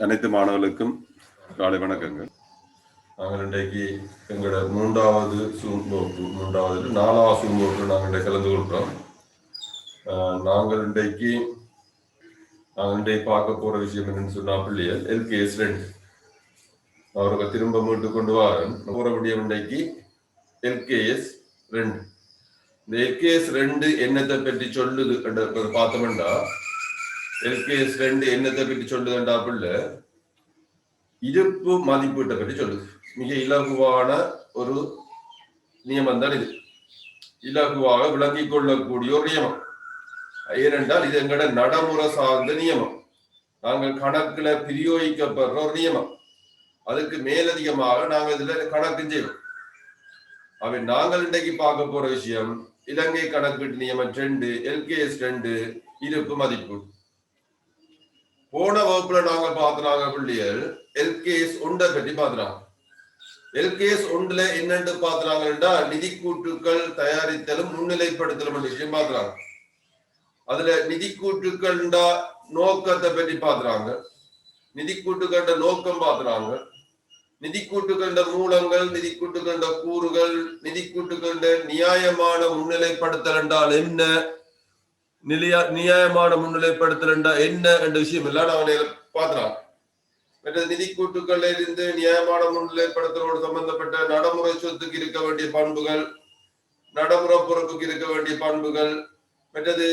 அனைத்து மாணவர்களுக்கும் காலை வணக்கங்கள். நாங்கள் இன்றைக்கு எங்களோட மூன்றாவது நாலாவது சூம் வகுப்பு நாங்கள் கலந்து கொள்கிறோம். நாங்கள் இன்றைக்கு பார்க்க போற விஷயம் என்னன்னு சொன்னா, பிள்ளைகள் LKS 2 அவர்கள் திரும்ப மீட்டு கொண்டு வாரன் போற விடியம். இன்றைக்கு LKS 2. இந்த LKS 2 என்னத்தை பற்றி சொல்லுது பார்த்தோம்னா, LKS 2 என்னத்தை பற்றி சொல்லுதுண்டா பிள்ளை, இருப்பு மதிப்பீட்டை பற்றி சொல்லுது. மிக இலகுவான ஒரு நியமம் தான் இது. இலகுவாக விளங்கிக் கொள்ளக்கூடிய ஒரு நியமம். ஏனென்றால் இது எங்களோட நடைமுறை சார்ந்த நியமம். நாங்கள் கணக்குல பிரயோகிக்கப்படுற ஒரு நியமம். அதுக்கு மேலதிகமாக நாங்கள் இதுல கணக்கு செய்வோம். அவை நாங்கள் இன்றைக்கு பார்க்க போற விஷயம் இலங்கை கணக்கீட்டு நியமம் 2, LKS 2 இருப்பு மதிப்பு. போன வகுப்புல நாங்க பாத்துறாங்க பிள்ளைகள் LKS 1 பற்றி பாத்துறாங்க. LKS 1ல என்னன்னு பாத்துறாங்கன்னா, நிதி கூட்டுக்கள் தயாரித்தலும் முன்னிலைப்படுத்தலும் விஷயம் பாத்துறாங்க. அதுல நிதி கூட்டுக்கள் நோக்கத்தை பற்றி பாத்துறாங்க, நிதி கூட்டுக்கள நோக்கம் பாத்துறாங்க, நிதி கூட்டுக்கள மூலங்கள், நிதி கூட்டுக்கள கூறுகள், நிதி கூட்டுக்கள நியாயமான முன்னிலைப்படுத்தல் என்றால் என்ன, நியாயமான முன்னிலைப்படுத்தல் என்ன என்ற விஷயம் எல்லாம் நான் பாத்துறாங்க. நிதி கூட்டுக்கள் இருந்து நியாயமான முன்னிலைப்படுத்தலோடு சம்பந்தப்பட்ட நடைமுறை சொத்துக்கு இருக்க வேண்டிய பண்புகள், நடைமுறை பொறுப்புக்கு இருக்க வேண்டிய பண்புகள், மற்றது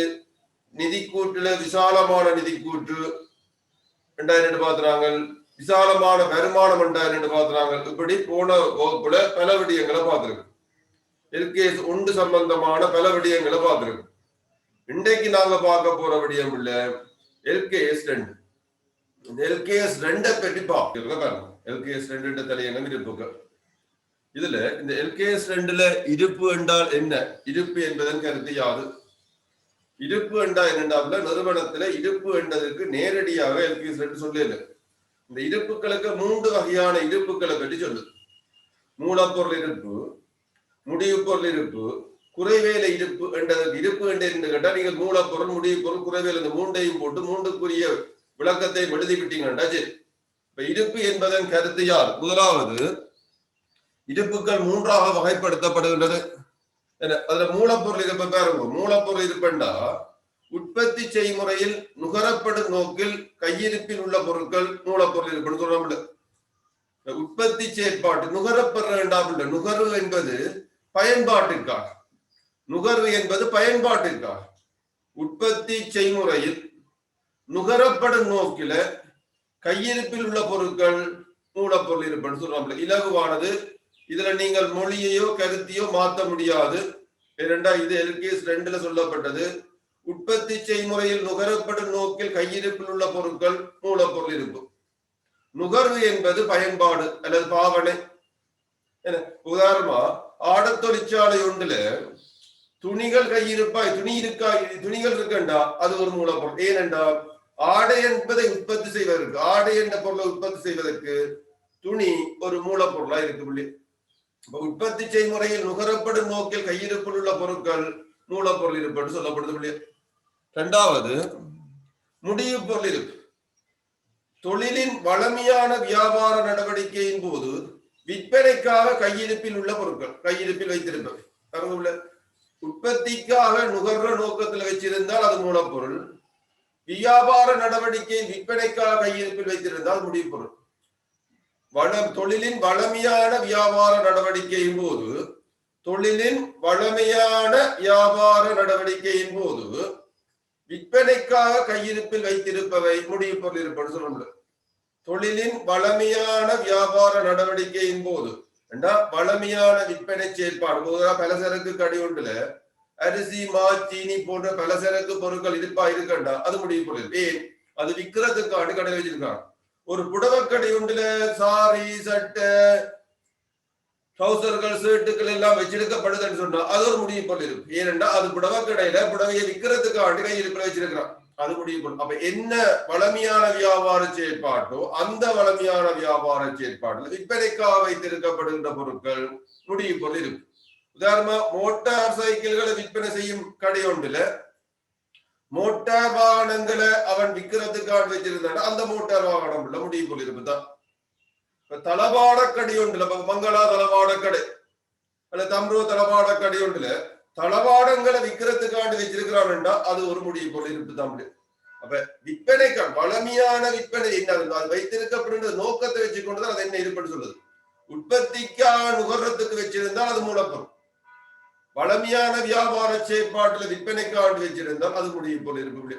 நிதி கூட்டுல விசாலமான நிதி கூட்டு ரெண்டாயிரம் பாத்துறாங்க, விசாலமான வருமானம் ரெண்டாயிரம் பாத்துறாங்க. இப்படி போன வகுப்புல பல விடயங்களை பார்த்திருக்கு. LKS 1 சம்பந்தமான பல விடயங்களை பார்த்திருக்கு. இன்றைக்கு நாங்க பார்க்க போற விடயம் இல்ல LKS 2. இந்த LKS 2 பற்றி பார்க்க LKS 2 தலையங்கம் இருப்புக்கு. இதுல இந்த LKS 2ல இருப்பு என்றால் என்ன, இருப்பு என்பதன் கருத்து யாது, இருப்பு என்றா என்னென்றால் நிறுவனத்துல இருப்பு என்றதற்கு நேரடியாக LKS 2 சொல்லல. இந்த இருப்புகளுக்கு 3 வகையான இருப்புகளை பற்றி சொல்லுது. மூலப்பொருள் இருப்பு, முடிவு பொருள் இருப்பு, குறைவேலை இருப்பு என்றதற்கு இருப்பு என்று கேட்டா, நீங்கள் மூலப்பொருள், முடிவு பொருள், குறைவேலை இந்த 3ஐயும் போட்டு 3க்குரிய விளக்கத்தை எழுதி விட்டீங்கன்னா சரி. இப்ப இருப்பு என்பதன் கருத்து யார்? முதலாவது, இருப்புகள் 3ஆக வகைப்படுத்தப்படுகின்றது. அதுல மூலப்பொருள் இருப்ப பாருங்க. மூலப்பொருள் இருப்பண்டா உற்பத்தி செய்முறையில் நுகரப்படும் நோக்கில் கையிருப்பில் உள்ள பொருட்கள் மூலப்பொருள் இருப்புன்னு சொல்றோம்ல. உற்பத்தி செயற்பாட்டு நுகரப்படுற வேண்டாம். நுகர்வு என்பது பயன்பாட்டிற்காக, நுகர்வு என்பது பயன்பாட்டிற்காக. உற்பத்தி செய்முறையில் நுகரப்படும் நோக்கில கையிருப்பில் உள்ள பொருட்கள் மூலப்பொருள் இருப்புன்னு சொல்றோம்ல. இலகுவானது. இதுல நீங்கள் மொழியையோ கருத்தையோ மாற்ற முடியாது. இது LKS 2ல சொல்லப்பட்டது. உற்பத்தி செய்முறையில் நுகரப்படும் நோக்கில் கையிருப்பில் உள்ள பொருட்கள் மூலப்பொருள் இருப்பு. நுகர்வு என்பது பயன்பாடு அல்லது பாவனை. உதாரணமா, ஆடத் தொழிற்சாலை ஒன்றுல துணிகள் கையிருப்பாய், துணிகள் இருக்கண்டா, அது ஒரு மூலப்பொருள். ஏனென்றால் ஆடை என்பதை உற்பத்தி செய்வதற்கு, ஆடை என்ற பொருளை உற்பத்தி செய்வதற்கு துணி ஒரு மூலப்பொருளா இருக்கு. உற்பத்தி செய்முறையில் நுகரப்படும் நோக்கில் கையிருப்பில் உள்ள பொருட்கள் மூலப்பொருள் இருப்பு சொல்லப்படுது. இரண்டாவது, முடிவு பொருள் இருப்பு. தொழிலின் வளமையான வியாபார நடவடிக்கையின் போது விற்பனைக்காக கையிருப்பில் உள்ள பொருட்கள், கையிருப்பில் வைத்திருப்பவை. உற்பத்திக்காக நுகர்ற நோக்கத்தில் வச்சிருந்தால் அது மூலப்பொருள். வியாபார நடவடிக்கையின் விற்பனைக்காக கையிருப்பில் வைத்திருந்தால் முடிவு பொருள். தொழிலின் வளமையான வியாபார நடவடிக்கையின் போது, தொழிலின் வளமையான வியாபார நடவடிக்கையின் போது விற்பனைக்காக கையிருப்பில் வைத்திருப்பவை முடிவு பொருள் இருப்பது சொல்ல. தொழிலின் வளமையான வியாபார நடவடிக்கையின் போது வளமையான விற்பனை செயற்பாடு. பலசரக்கு கடை ஒன்றுல அரிசி, மா, சீனி போன்ற பலசரக்கு பொருட்கள் இருக்கண்டா, அது முடிவு பொருள். ஏன்? அது விற்கிறதுக்கான கடை வச்சிருக்காங்க. ஒரு புடவக்கடை ஒன்றுல சாரி, சட்டை, ட்ரௌசர்கள், ஷர்ட்டுகள் எல்லாம் வச்சிருக்கப்படுதுன்னு சொன்னா அது ஒரு முடிவு பொருள் இருக்கு. ஏனென்றா அது புடவக்கடையில புடவையை விற்கிறதுக்காக கையிருப்பில் வச்சிருக்கிறான், அது முடிவு பொருள். அப்ப என்ன வளமையான வியாபார செயற்பாட்டோ அந்த வளமையான வியாபார செயற்பாட்டில் விற்பனைக்காக வைத்திருக்கப்படுகின்ற பொருட்கள் முடிவு பொருள் இருக்கு. உதாரணமா, மோட்டார் சைக்கிள்களை விற்பனை செய்யும் கடை ஒன்றுல மோட்டார் வாகனங்களை அவன் விற்கிறதுக்காக வச்சிருந்தான். அந்த மோட்டார் வாகனம் உள்ள முடிவு போலிருப்புதான். இப்ப தளவாடக்கடி ஒன்றுல மங்களா தளவாடக்கடை அல்ல தம்ரோ தளவாடக்கடி ஒன்றுல தளவாடங்களை விற்கிறதுக்காக வச்சிருக்கிறான்டா அது ஒரு முடிவு போலிருப்பு தான். அப்ப விற்பனைக்கான வளமையான விற்பனை என்ன அது வைத்திருக்கப்படுகிற நோக்கத்தை வச்சுக்கொண்டுதான் அது என்ன இருப்பன்னு சொல்லுது. உற்பத்திக்காக நுகர்றதுக்கு வச்சிருந்தால் அது மூலப்பொருள். வளமையான வியாபார செயற்பாட்டுல விற்பனைக்காக வச்சிருந்தால் அது முடிவு போல இருக்க.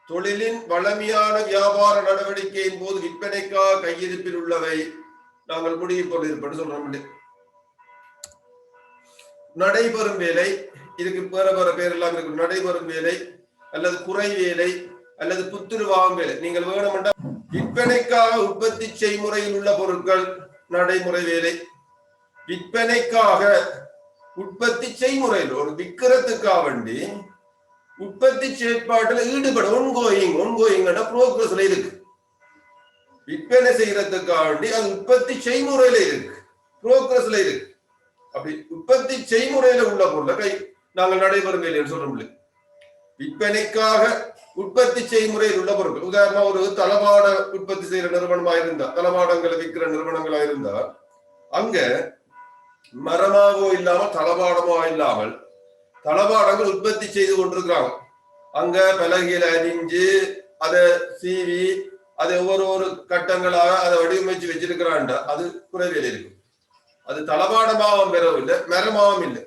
தொழிலின் வளமையான வியாபார நடவடிக்கையின் போது விற்பனைக்காக கையிருப்பில் உள்ளவை நாங்கள் முடிவு போல இருப்பேன்னு சொல்றோம். நடைபெறும் வேலை, இதுக்கு வேற வேற பேர் எல்லாம் இருக்கு. நடைபெறும் வேலை அல்லது குறை வேலை அல்லது புத்துருவாகும் வேலை. நீங்கள் வேணுமென்றா விற்பனைக்காக உற்பத்தி செய்முறையில் உள்ள பொருட்கள் நடைமுறை வேலை. விற்பனைக்காக உற்பத்தி செய்முறையில் ஒரு விற்கிறதுக்காக வேண்டி உற்பத்தி செயற்பாட்டுல ஈடுபட ஒன்கோயிங் ப்ரோக்ரஸ்ல இருக்கு. விற்பனை செய்யறதுக்காக வேண்டி அது உற்பத்தி செய்முறையில இருக்கு, ப்ரோக்ரஸ்ல இருக்கு. அப்படி உற்பத்தி செய்முறையில உள்ள பொருளை நாங்கள் நடைபெறும் வேலைன்னு சொல்ல முடியும். விற்பனைக்காக உற்பத்தி செய்முறையில் உள்ள பொருட்கள், உதாரணமா ஒரு தளவாட உற்பத்தி செய்யற நிறுவனமா இருந்தா, தளவாடங்களை விற்கிற நிறுவனங்களா இருந்தால் அங்க மரமாவோ இல்லாமல் தளவாடமோ இல்லாமல் தளவாடங்கள் உற்பத்தி செய்து கொண்டிருக்கிறாங்க. அங்க பலகையில அணிஞ்சு அதை சீவி அதை ஒவ்வொரு கட்டங்களாக அதை வடிவமைச்சு வச்சிருக்கிறான்டா அது குறைவேலை இருக்கும். அது தளவாடமாவும் பெறவும் இல்லை, மரமாவும் இல்லை.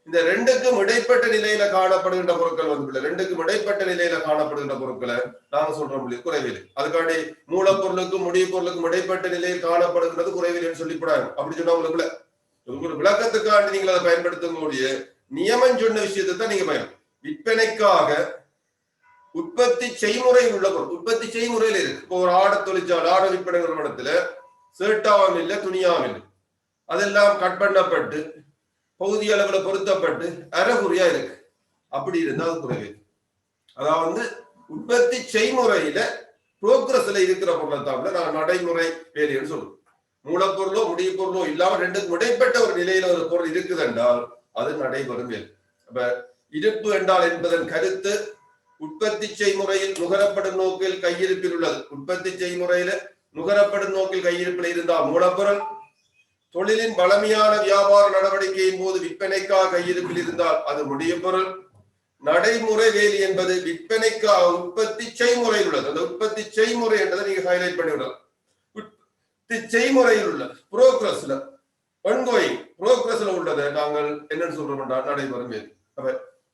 இந்த ரெண்டுக்கும் இடைப்பட்ட நிலையில காணப்படுகின்ற பொருட்கள் வந்து ரெண்டுக்கும் இடைப்பட்ட நிலையில காணப்படுகின்ற பொருட்களை நாங்க சொல்றோம் குறைவேலை. அதுக்காண்டி மூலப்பொருளுக்கும் முடிவு பொருளுக்கும் இடைப்பட்ட நிலையில் காணப்படுகின்றது குறைவேலைன்னு சொல்லிவிடாங்க. அப்படி சொன்னா உங்களுக்கு ஒரு விளக்கத்துக்காண்டி நீங்கள் அதை பயன்படுத்தக்கூடிய நியமம் சொன்ன விஷயத்தை தான் நீங்க பயன். விற்பனைக்காக உற்பத்தி செய்முறையில் உள்ள பொருள் உற்பத்தி செய்முறையில இருக்கு. இப்போ ஒரு ஆடை தொழிற்சாலை, ஆடை விற்பனை நிறுவனத்துல சேட்டாவும் இல்லை, துணியாவும் இல்லை, அதெல்லாம் கட் பண்ணப்பட்டு பகுதி அளவுல பொருத்தப்பட்டு அறகுறையா இருக்கு. அப்படி இருந்தா அது குறைவேலை. அதாவது உற்பத்தி செய்முறையில புரோக்ரஸ்ல இருக்கிற பொருளை தான் நாங்க நடைமுறை வேலைன்னு சொல்லுவோம். மூலப்பொருளோ முடிவு பொருளோ இல்லாம ரெண்டுக்கும் இடைப்பட்ட ஒரு நிலையில ஒரு பொருள் இருக்குது என்றால் அது நடைபெறும் வேலை. அப்ப இருப்பு என்றால் என்பதன் கருத்து உற்பத்தி செய்முறையில் நுகரப்படும் நோக்கில் கையிருப்பில் உள்ளது. உற்பத்தி செய்முறையில நுகரப்படும் நோக்கில் கையிருப்பில் இருந்தால் மூலப்பொருள். தொழிலின் வளமையான வியாபார நடவடிக்கையின் போது விற்பனைக்காக கையிருப்பில் இருந்தால் அது முடிவு பொருள். நடைமுறை வேலை என்பது விற்பனைக்காக உற்பத்தி செய்முறையில் உள்ளது. அந்த உற்பத்தி செய்முறை என்றதை நீங்க ஹைலைட் பண்ணிவிடலாம். செய்முறையில் உள்ள புரோக்ரஸ்ல ஒன்கோயிங் புரோக்ரஸ்ல உள்ளதை நாங்கள் என்னன்னு சொல்றோம் நடைபெறும் வேலை. அப்ப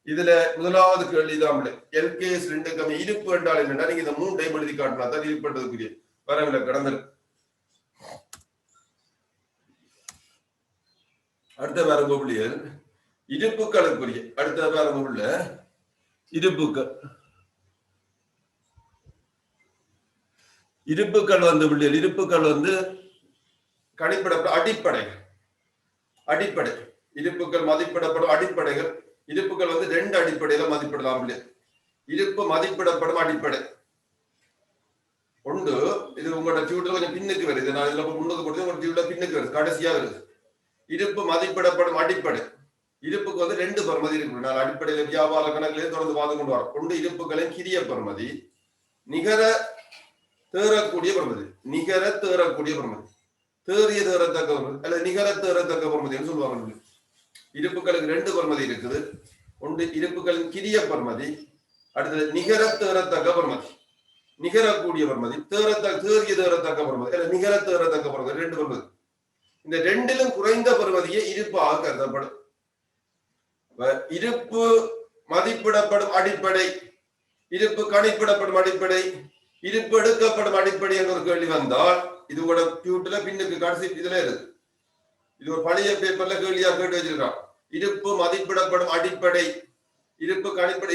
இதுல முதலாவது கேள்விதான் எல்கேஎஸ் 2 இருப்பு என்றால் என்னன்னா நீங்க இந்த 3 டைம் எழுதி காட்டினா தான் இருப்பட்டதுக்குரிய வரவில்லை கடந்தல். அடுத்த பாருங்க புள்ளியல் இருப்புக்களுக்குரிய அடுத்த பாருங்க உள்ள இருப்புக்கள் வந்து புள்ளியல் இருப்புக்கள் வந்து கணிப்பிட அடிப்படைகள். அடிப்படை இருப்புக்கள் மதிப்பிடப்படும் அடிப்படைகள். இருப்புக்கள் வந்து 2 அடிப்படையில மதிப்பிடலாம். இருப்பு மதிப்பிடப்படும் அடிப்படை ஒன்று. இது உங்களோட டியூட்டர் கொஞ்சம் பின்னுக்கு வருது, நான் இதுல முன்னுக்கு போட்டு உங்களோட டியூட்டர் பின்னுக்கு வருது, கடைசியா வருது. இருப்பு மதிப்பிடப்படும் அடிப்படை. இருப்புக்கு வந்து 2 பருமதி இருக்கு. நான் அடிப்படையில வியாபார கணக்கிலே தொடர்ந்து பார்த்து கொண்டு வரோம். ஒன்று இருப்புகளின் கிரிய பருமதி, நிகர தேறக்கூடிய பருமதி. நிகர தேறக்கூடிய பருமதி, தேறிய தேறத்தக்க பருமதி அல்லது நிகர தேறத்தக்க பருமதின்னு சொல்லுவாங்க. இருப்புகளுக்கு 2 பருமதி இருக்குது. ஒன்று இருப்புகளின் கிரிய பருமதி, அடுத்தது நிகர தேறத்தக்க பருமதி. நிகரக்கூடிய பருமதி, தேறிய தேறத்தக்க பருமதி அல்லது நிகர தேறத்தக்க பருமதி, 2 பருமதி. இந்த 2லும் குறைந்த பருமதியை இருப்பாக கருதப்படும். இருப்பு மதிப்பிடப்படும் அடிப்படை, இருப்பு கணிப்பிடப்படும் அடிப்படை, இருப்பு எடுக்கப்படும் அடிப்படை என்ற ஒரு கேள்வி வந்தால் இது கூட டியூட்ல பின்னுக்கு கடைசி இதுல இருக்கு. இது ஒரு பழைய பேப்பர்ல கேள்வியா கேட்டு வச்சிருக்கான். இருப்பு மதிப்பிடப்படும் அடிப்படை, இருப்பு கணிப்படை,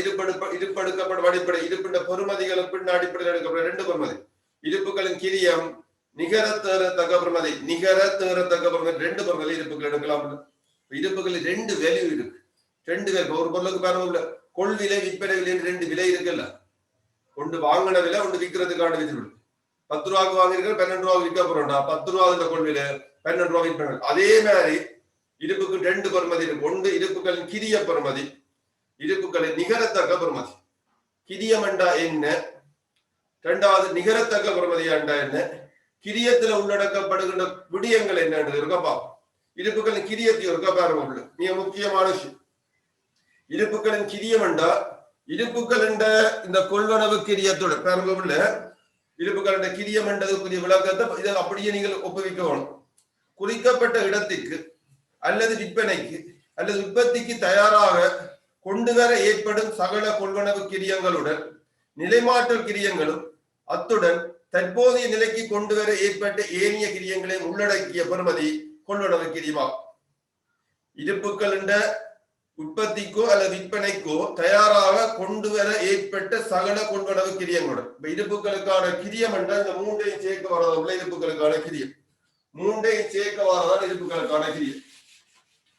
இருப்பு எடுக்கப்படும் அடிப்படை, இருப்பின் பெருமதிகளும் பின்ன அடிப்படையில் எடுக்கப்படும் 2 பருமதி. இருப்புகளின் கிரியம் நிகர தேறத்தக்க பருமதி, நிகர தேறத்தக்க பருமதி 2 பருமதி இருப்புகள் எடுக்கலாம். இருப்புகளில் 2 வேல்யூ இருக்கு. 2 வேல்யூ. ஒரு பொருளுக்கு பாருங்க கொள்விலை விற்பனை விலை 2 விலை இருக்குல்ல. ஒன்று வாங்கின விலை, ஒன்று விற்கிறதுக்கான விதிவிலை. 10 ரூபாய்க்கு வாங்கிருக்க 12 ரூபாய்க்கு விற்க போறோம்டா, 10 ரூபா இந்த கொள்விலை 12 ரூபாய் விற்பனை. அதே மாதிரி இருப்புக்கு 2 பருமதி இருக்கு. ஒன்று இருப்புகளின் கிரிய பருமதி, இருப்புகளின் நிகரத்தக்க பருமதி. கிரியம் என்றா என்ன, இரண்டாவது நிகரத்தக்க பெறுமதி என்றா என்ன, கிரியத்துல உள்ளடக்கப்படுகின்ற விடயங்கள் என்னன்றது இருக்கப்பா. இருப்புகளின் கிரியத்தையும் இருக்க பாருங்க, மிக முக்கியமான விஷயம். இருப்புகளின் கிரியம் என்றா இருப்புகள் என்ற இந்த கொள்வனவு கிரியத்துடன் பாருங்க, இருப்புகள் என்ற கிரியம் என்றதுக்குரிய விளக்கத்தை இதை அப்படியே நீங்கள் ஒப்புவிக்கணும். குறிக்கப்பட்ட இடத்துக்கு அல்லது விற்பனைக்கு அல்லது உற்பத்திக்கு தயாராக கொண்டு வர ஏற்படும் சகல கொள்வனவு கிரியங்களுடன் நிலைமாற்றல் கிரியங்களும் அத்துடன் தற்போதைய நிலைக்கு கொண்டு வர ஏற்பட்ட ஏனைய கிரியங்களை உள்ளடக்கிய பெறுமதி கொள்வனவு கிரியமாகும். இருப்புகள் என்ற உற்பத்திக்கோ அல்லது விற்பனைக்கோ தயாராக கொண்டு வர ஏற்பட்ட சகல கொள்வனவு கிரியங்களுடன் இருப்புகளுக்கான கிரியம் என்ற இந்த மூன்றையும் சேர்க்க வரதுள்ள இருப்புகளுக்கான கிரியம், மூன்றையும் சேர்க்க வரதான் இருப்புகளுக்கான கிரியம்.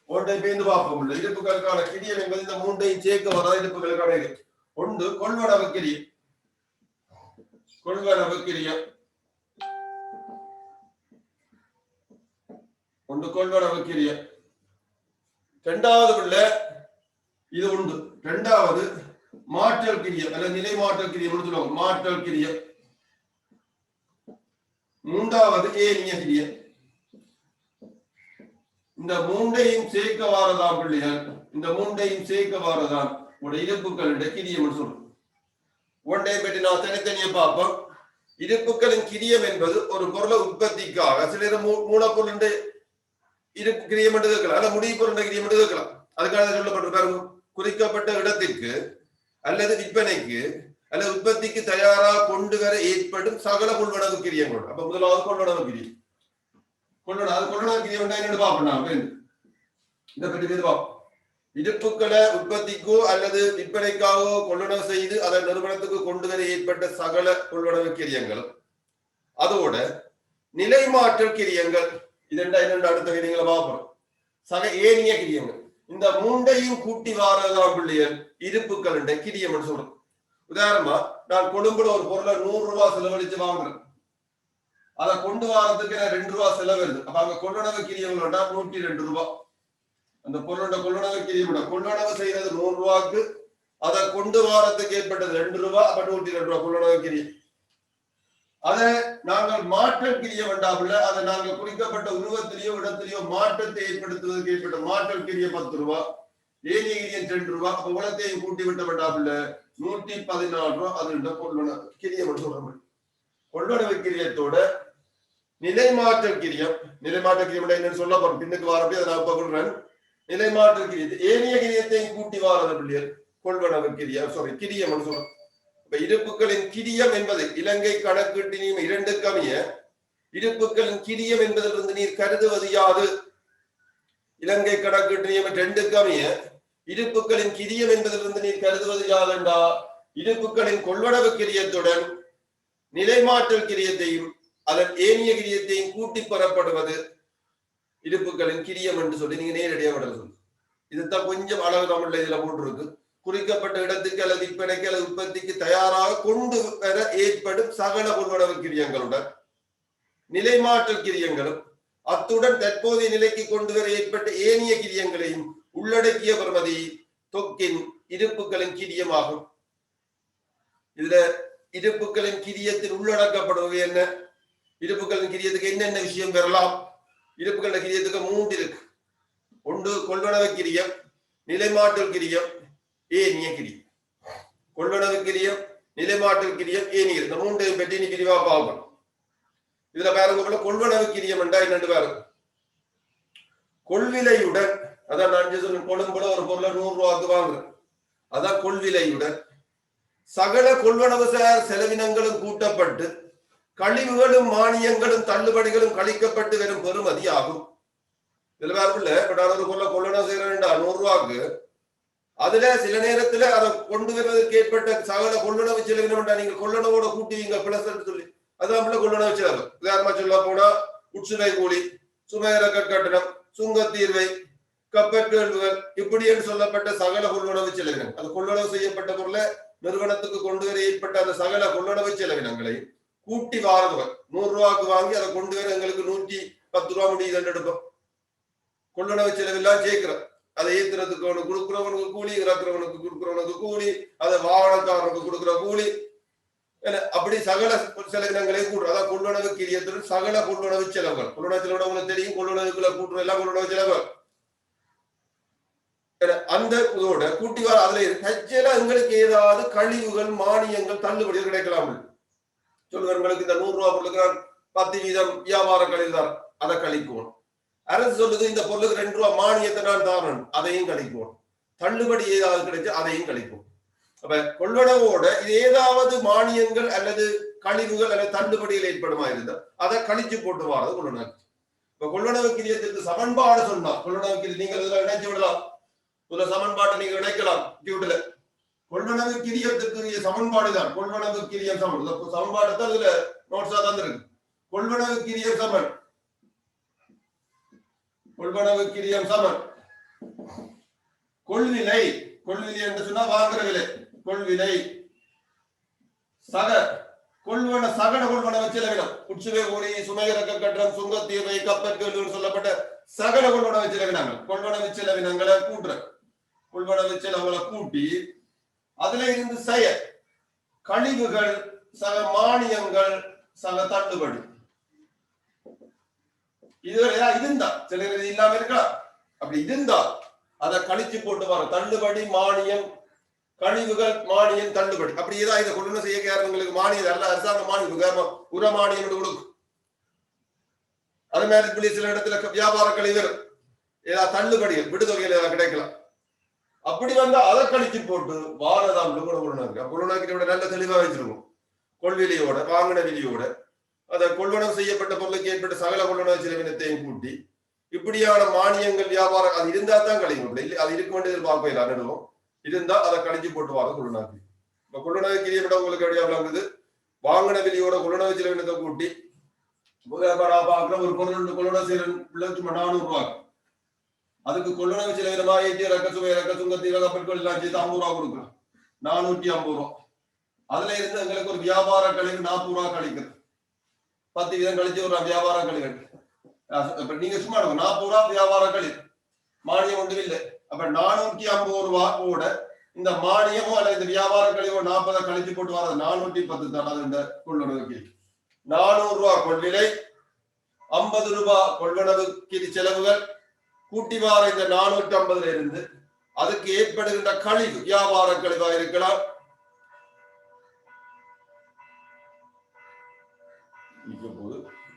ஒன்றை பேர்ந்து பார்ப்போம். இருப்புகளுக்கான கிரியம் என்பது இந்த மூன்றையும் சேர்க்க வரதான் இருப்புகளுக்கான கிரியம். ஒன்று கொள்வனவு கிரியம், கொள்வனவு கிரியம், ஒன்று கொள்வனவு கிரியம். இரண்டாவது உள்ள இது உண்டு. இரண்டாவது மாற்றல் கிரியம் அல்லது நிலை மாற்றல் கிரியம் சொல்லுவாங்க, மாற்றல் கிரியம். மூன்றாவது ஏனிய கிரியம். இந்த மூன்றையும் சேர்க்க வாரதான் பிள்ளைகள், இந்த மூன்றையும் சேர்க்க வாரதான் உடைய இருப்புகளுடைய கிரியம் சொல்றோம். ஒன்றை பற்றி நான் தனித்தனியே பார்ப்போம். இருப்புகளின் கிரியம் என்பது ஒரு பொருளை உற்பத்திக்காக சில மூலப்பொருள் இருப்பு கிரியம் என்று கேட்கலாம், அல்ல முடிவு பொருள் கிரியம் என்று கேட்கலாம். அதுக்காக சொல்லப்பட்டிருக்காரு, குறிக்கப்பட்ட இடத்திற்கு அல்லது விற்பனைக்கு அல்லது உற்பத்திக்கு தயாராக கொண்டு வர ஏற்படும் சகல கொள்வனவு கிரியங்கள். அப்ப முதலாவது கொள்வனவு கிரியம். கொள்வனவு கிரியம் என்னன்னு பார்ப்போம். இந்த பற்றி பார்ப்போம். இருப்புக்களை உற்பத்திக்கோ அல்லது விற்பனைக்காகவோ கொள்வனவு செய்து அதன் நிறுவனத்துக்கு கொண்டு வர ஏற்பட்ட சகல கொள்வனவு கிரியங்களும் அதோட நிலைமாற்றல் கிரியங்கள் இதெண்டா என்னென்ன அடுத்த கிரியங்களை பார்ப்போம். சக ஏனிய கிரியங்கள். இந்த மூன்றையும் கூட்டி வாரதான் பிள்ளைகள் இருப்புக்கள் என்ற கிரியம் சொல்றோம். உதாரணமா நான் கொழும்புல ஒரு பொருளை 100 ரூபாய் செலவழிச்சு வாங்குறேன், அதை கொண்டு வாரத்துக்கு 2 ரூபாய் செலவு. அப்ப அங்க கொள்வனவு கிரியங்கள் 102 ரூபாய். அந்த பொருளோட கொள்வனவு கிரியம், கொள்வனவு செய்யறது 100 ரூபாய்க்கு, அதை கொண்டு வாரத்துக்கு ஏற்பட்டது 2 ரூபாய், அப்ப 102 ரூபாய் கொள்வனவு கிரியம். அதை நாங்கள் மாற்றல் கிரியம் வேண்டாம்ல, அதை நாங்கள் குறிக்கப்பட்ட உருவத்திலேயோ இடத்திலேயோ மாற்றத்தை ஏற்படுத்துவதற்கு ஏற்பட்ட மாற்றல் கிரியம் 10 ரூபாய், ஏனிய கிரியம் 2 ரூபாய். அப்ப உலகத்தையும் கூட்டி விட்ட வேண்டாம்ல 114 ரூபாய். அது கொள்வனவு கிரியம் சொல்றோம். கொள்வனவு கிரியத்தோட நிலைமாற்றல் கிரியம், நிலைமாற்றல் கிரியம் என்னன்னு சொல்ல போறோம் பின்னுக்கு வாரப்படி அதை நான் சொல்றேன். நிலைமாற்றல் கிரியத்தை ஏனிய கிரியத்தையும் கூட்டி வாரது பிள்ளைகள் கொள்வனவு கிரியம் கிரியம் சொல்றோம். இருப்புகளின் கிரியம் என்பது இலங்கை கணக்கீட்டு நியமம் 2 கமிய இருப்புகளின் கிரியம் என்பதிலிருந்து நீர் கருதுவது யாது? இலங்கை கணக்கீட்டு நியமம் 2 கமிய இருப்புகளின் கிரியம் என்பதிலிருந்து நீர் கருதுவது யாதென்றா இருப்புகளின் கொள்வனவு கிரியத்துடன் நிலைமாற்றல் கிரியத்தையும் அதன் ஏனிய கிரியத்தையும் கூட்டி பெறப்படுவது இருப்புகளின் கிரியம் என்று சொல்லி நீங்க நேரடியாக விட சொல்லு. இதுதான் கொஞ்சம் அளவு தமிழ்ல இதுல போட்டிருக்கு. குறிக்கப்பட்ட இடத்துக்கு அல்லது விற்பனைக்கு அல்லது உற்பத்திக்கு தயாராக கொண்டு வர ஏற்படும் சகல கொள்வனவு கிரியங்களுடன் நிலைமாற்றல் கிரியங்களும் அத்துடன் தற்போதைய நிலைக்கு கொண்டு வர ஏற்பட்ட ஏனிய கிரியங்களையும் உள்ளடக்கிய பெறுமதி தொக்கின் இருப்புகளின் கிரியமாகும். இதுல இருப்புகளின் கிரியத்தில் உள்ளடக்கப்படுவது என்ன? இருப்புகளின் கிரியத்துக்கு என்னென்ன விஷயம் பெறலாம்? இருப்புகளின் கிரியத்துக்கு 3 இருக்கு. ஒன்று கொள்வனவு கிரியம், நிலைமாற்றல் கிரியம், ஏனிய கிரியம். கொள்வனவு கிரியம், நிலைமாற்றல் கிரியம், ஏனிய. இந்த 3ஐயும் பற்றி நீ விரிவா பார்க்கணும். இதுல பாருங்க, கொள்வனவு கிரியம் என்றா என்னன்னு பாருங்க. கொள்விலையுடன், அதான் நான் சொன்ன கொழும்புல ஒரு பொருளை 100 ரூபாய்க்கு வாங்குறேன், அதான் கொள்விலையுடன் சகல கொள்வனவு செலவினங்களும் கூட்டப்பட்டு கழிவுகளும் மானியங்களும் தள்ளுபடிகளும் கழிக்கப்பட்டு வரும் பெறுமதி ஆகும். இதுல வேற ஒரு கொள்ளனவு செய்யறா 100 ரூபாய்க்கு, அதுல சில நேரத்துல அதை கொண்டு வருவதற்கு ஏற்பட்ட சகல கொள்ளனவு செலவினம் நீங்க கொள்ளனவோட கூட்டுவீங்க பிளஸ் சொல்லி, அதான் கொள்ளனவு செலவு. உதாரணமா சொல்ல போனா உட்சுமை கூலி, சுமையர கட்டணம், சுங்கத்தீர்வை, கப்பற்கேள்விகள் இப்படி என்று சொல்லப்பட்ட சகல கொள்ளனவு செலவினம். அது கொள்ளனவு செய்யப்பட்ட பொருளை நிறுவனத்துக்கு கொண்டு வர ஏற்பட்ட அந்த சகல கொள்ளனவு செலவினங்களை கூட்டி வாரதுவர் 100 ரூபாய்க்கு வாங்கி அதை கொண்டு வர எங்களுக்கு 110 ரூபாய் முடியுது எடுப்போம். கொள்ளனவு செலவெல்லாம் சேர்க்கிறோம். அதை ஏத்துறதுக்கு அவனுக்கு கொடுக்குறவனுக்கு கூலி, இறக்குறவனுக்கு கொடுக்குறவனுக்கு கூலி, அதை வாகனக்காரனுக்கு கொடுக்குற கூலி, அப்படி சகல செலவினங்களையும் கூட்டுற. அதான் கொள்வனவு கிரியத்துடன் சகல கொள்வனவு செலவுகள். கொள்வனவு செலவு உங்களுக்கு தெரியும், கொள்வனவுக்குள்ள கூட்டுற எல்லாம் கொள்வனவு செலவு. அந்த இதோட கூட்டி வர அதுல ஹஜ்ஜில எங்களுக்கு ஏதாவது கழிவுகள், மானியங்கள், தள்ளுபடிகள் கிடைக்கலாம். சொல்லுவங்களுக்கு இந்த 100 ரூபாய் பொருளுக்கு 10% வியாபார கழிவு தான், அதை கழிக்குவோம். அரசு சொல்லுது இந்த பொருளுக்கு 2 ரூபாய் மானியத்தை நான் தாரணும், அதையும் கழிக்குவோம். தள்ளுபடி ஏதாவது கிடைச்சு அதையும் கழிப்போம். அப்ப கொள்வனவோட இது ஏதாவது மானியங்கள் அல்லது கழிவுகள் அல்லது தள்ளுபடிகள் ஏற்படுமா இருந்தா அதை கழிச்சு போட்டு வாரது கொள்வனவு. இப்ப கொள்வனவு கிரியத்துக்கு சமன்பாடு சொன்னா, கொள்வனவு கிரி நீங்க இதுல இணைச்சு விடலாம், இதுல சமன்பாட்டை நீங்க இணைக்கலாம். டியூட்ல கொள்வனவு கிரியத்துக்குரிய சமன்பாடு தான் கொள்வனவு கிரியம் சமன். சமன்பாடு தான் இதுல நோட்ஸா தான் இருக்கு. கொள்வனவு கிரியம் சமன், கொள்வனவு கிரியம் சமன் கொள்விலை. கொள்விலை என்று சொன்னா வாங்குற விலை. கொள்விலை சக கொள்வன சகட கொள்வனவு செலவினம், உட்சுவை கூலி, சுமையிறக்க கட்டணம், சுங்கத்தீர்வை, கப்பற்கள் சொல்லப்பட்ட சகல கொள்வனவு செலவினங்கள். கொள்வனவு செலவினங்களை கூட்டுற, கொள்வனவு செலவுகளை கூட்டி அதுல இருந்து செய்ய கழிவுகள், சக மானியங்கள், சக தள்ளுபடி, இதுவரை இருந்தா சில இல்லாம இருக்கலாம். அப்படி இருந்தா அதை கழிச்சு போட்டு வர தள்ளுபடி, மானியம், கழிவுகள், மானியம், தள்ளுபடி. அப்படியேதான் இதை கொள்வனவு செய்ய உங்களுக்கு மானியம் அல்ல, அரசாங்க மானியம், உர மானியம் கொடுக்கும். அது மாதிரி சில இடத்துல வியாபார கழிவுகள் ஏதாவது தள்ளுபடிகள், விடுதொகைகள் ஏதாவது கிடைக்கலாம். அப்படி வந்தா அதை கழிச்சு போட்டு வாரதாம் கொள்வனவு நல்ல தெளிவா வச்சிருக்கும். கொள்விலையோட வாங்கின விலையோட அதை கொள்வனவு செய்யப்பட்ட பொருளுக்கு ஏற்பட்ட சகல கொள்வனவு செலவினத்தையும் கூட்டி இப்படியான மானியங்கள், வியாபாரம் அது இருந்தா தான் கழிக்கும். இல்லை அது இருக்க வேண்டியது பார்க்கலாம். நடுவோம் இருந்தா அதை கழிச்சு போட்டு வார கொள்வனவு. இப்ப கொள்வனவு கிரியப்பட உங்களுக்கு எப்படியா விளங்குது? வாங்கின விலையோட கொள்வனவு செலவினத்தை கூட்டி பாக்குற ஒரு பொருள் கொள்வனவு செய்யற 400 ரூபாய், அதுக்கு கொள்வனவு செலவினமா ஏற்றி ரக்க சுவை, ரக்க சுங்கத்தீர, கப்பற்கள் எல்லாம் சேர்த்து 50 ரூபாய் கொடுக்குறோம், 450 ரூபாய். அதுல இருந்து எங்களுக்கு ஒரு வியாபார கழிவு 40 ரூபாய் கழிக்குது. 10% கழிச்சு ஒரு வியாபார கழிவு. இப்ப நீங்க சும்மா 40 ரூபாய் வியாபார கழிவு, மானியம் ஒன்றும் இல்லை. அப்ப 450 ரூபாய் கூட இந்த மானியமோ அல்ல இந்த வியாபார கழிவோ 40 கழிச்சு போட்டு வர 410 தான். அது இந்த கொள்வனவு 400 ரூபாய் கொள்விலை, 50 ரூபாய் கொள்வனவு செலவுகள் கூட்டி வார இந்த 450 இருந்து அதுக்கு ஏற்படுகின்ற கழிவு, வியாபார கழிவா இருக்கலாம்,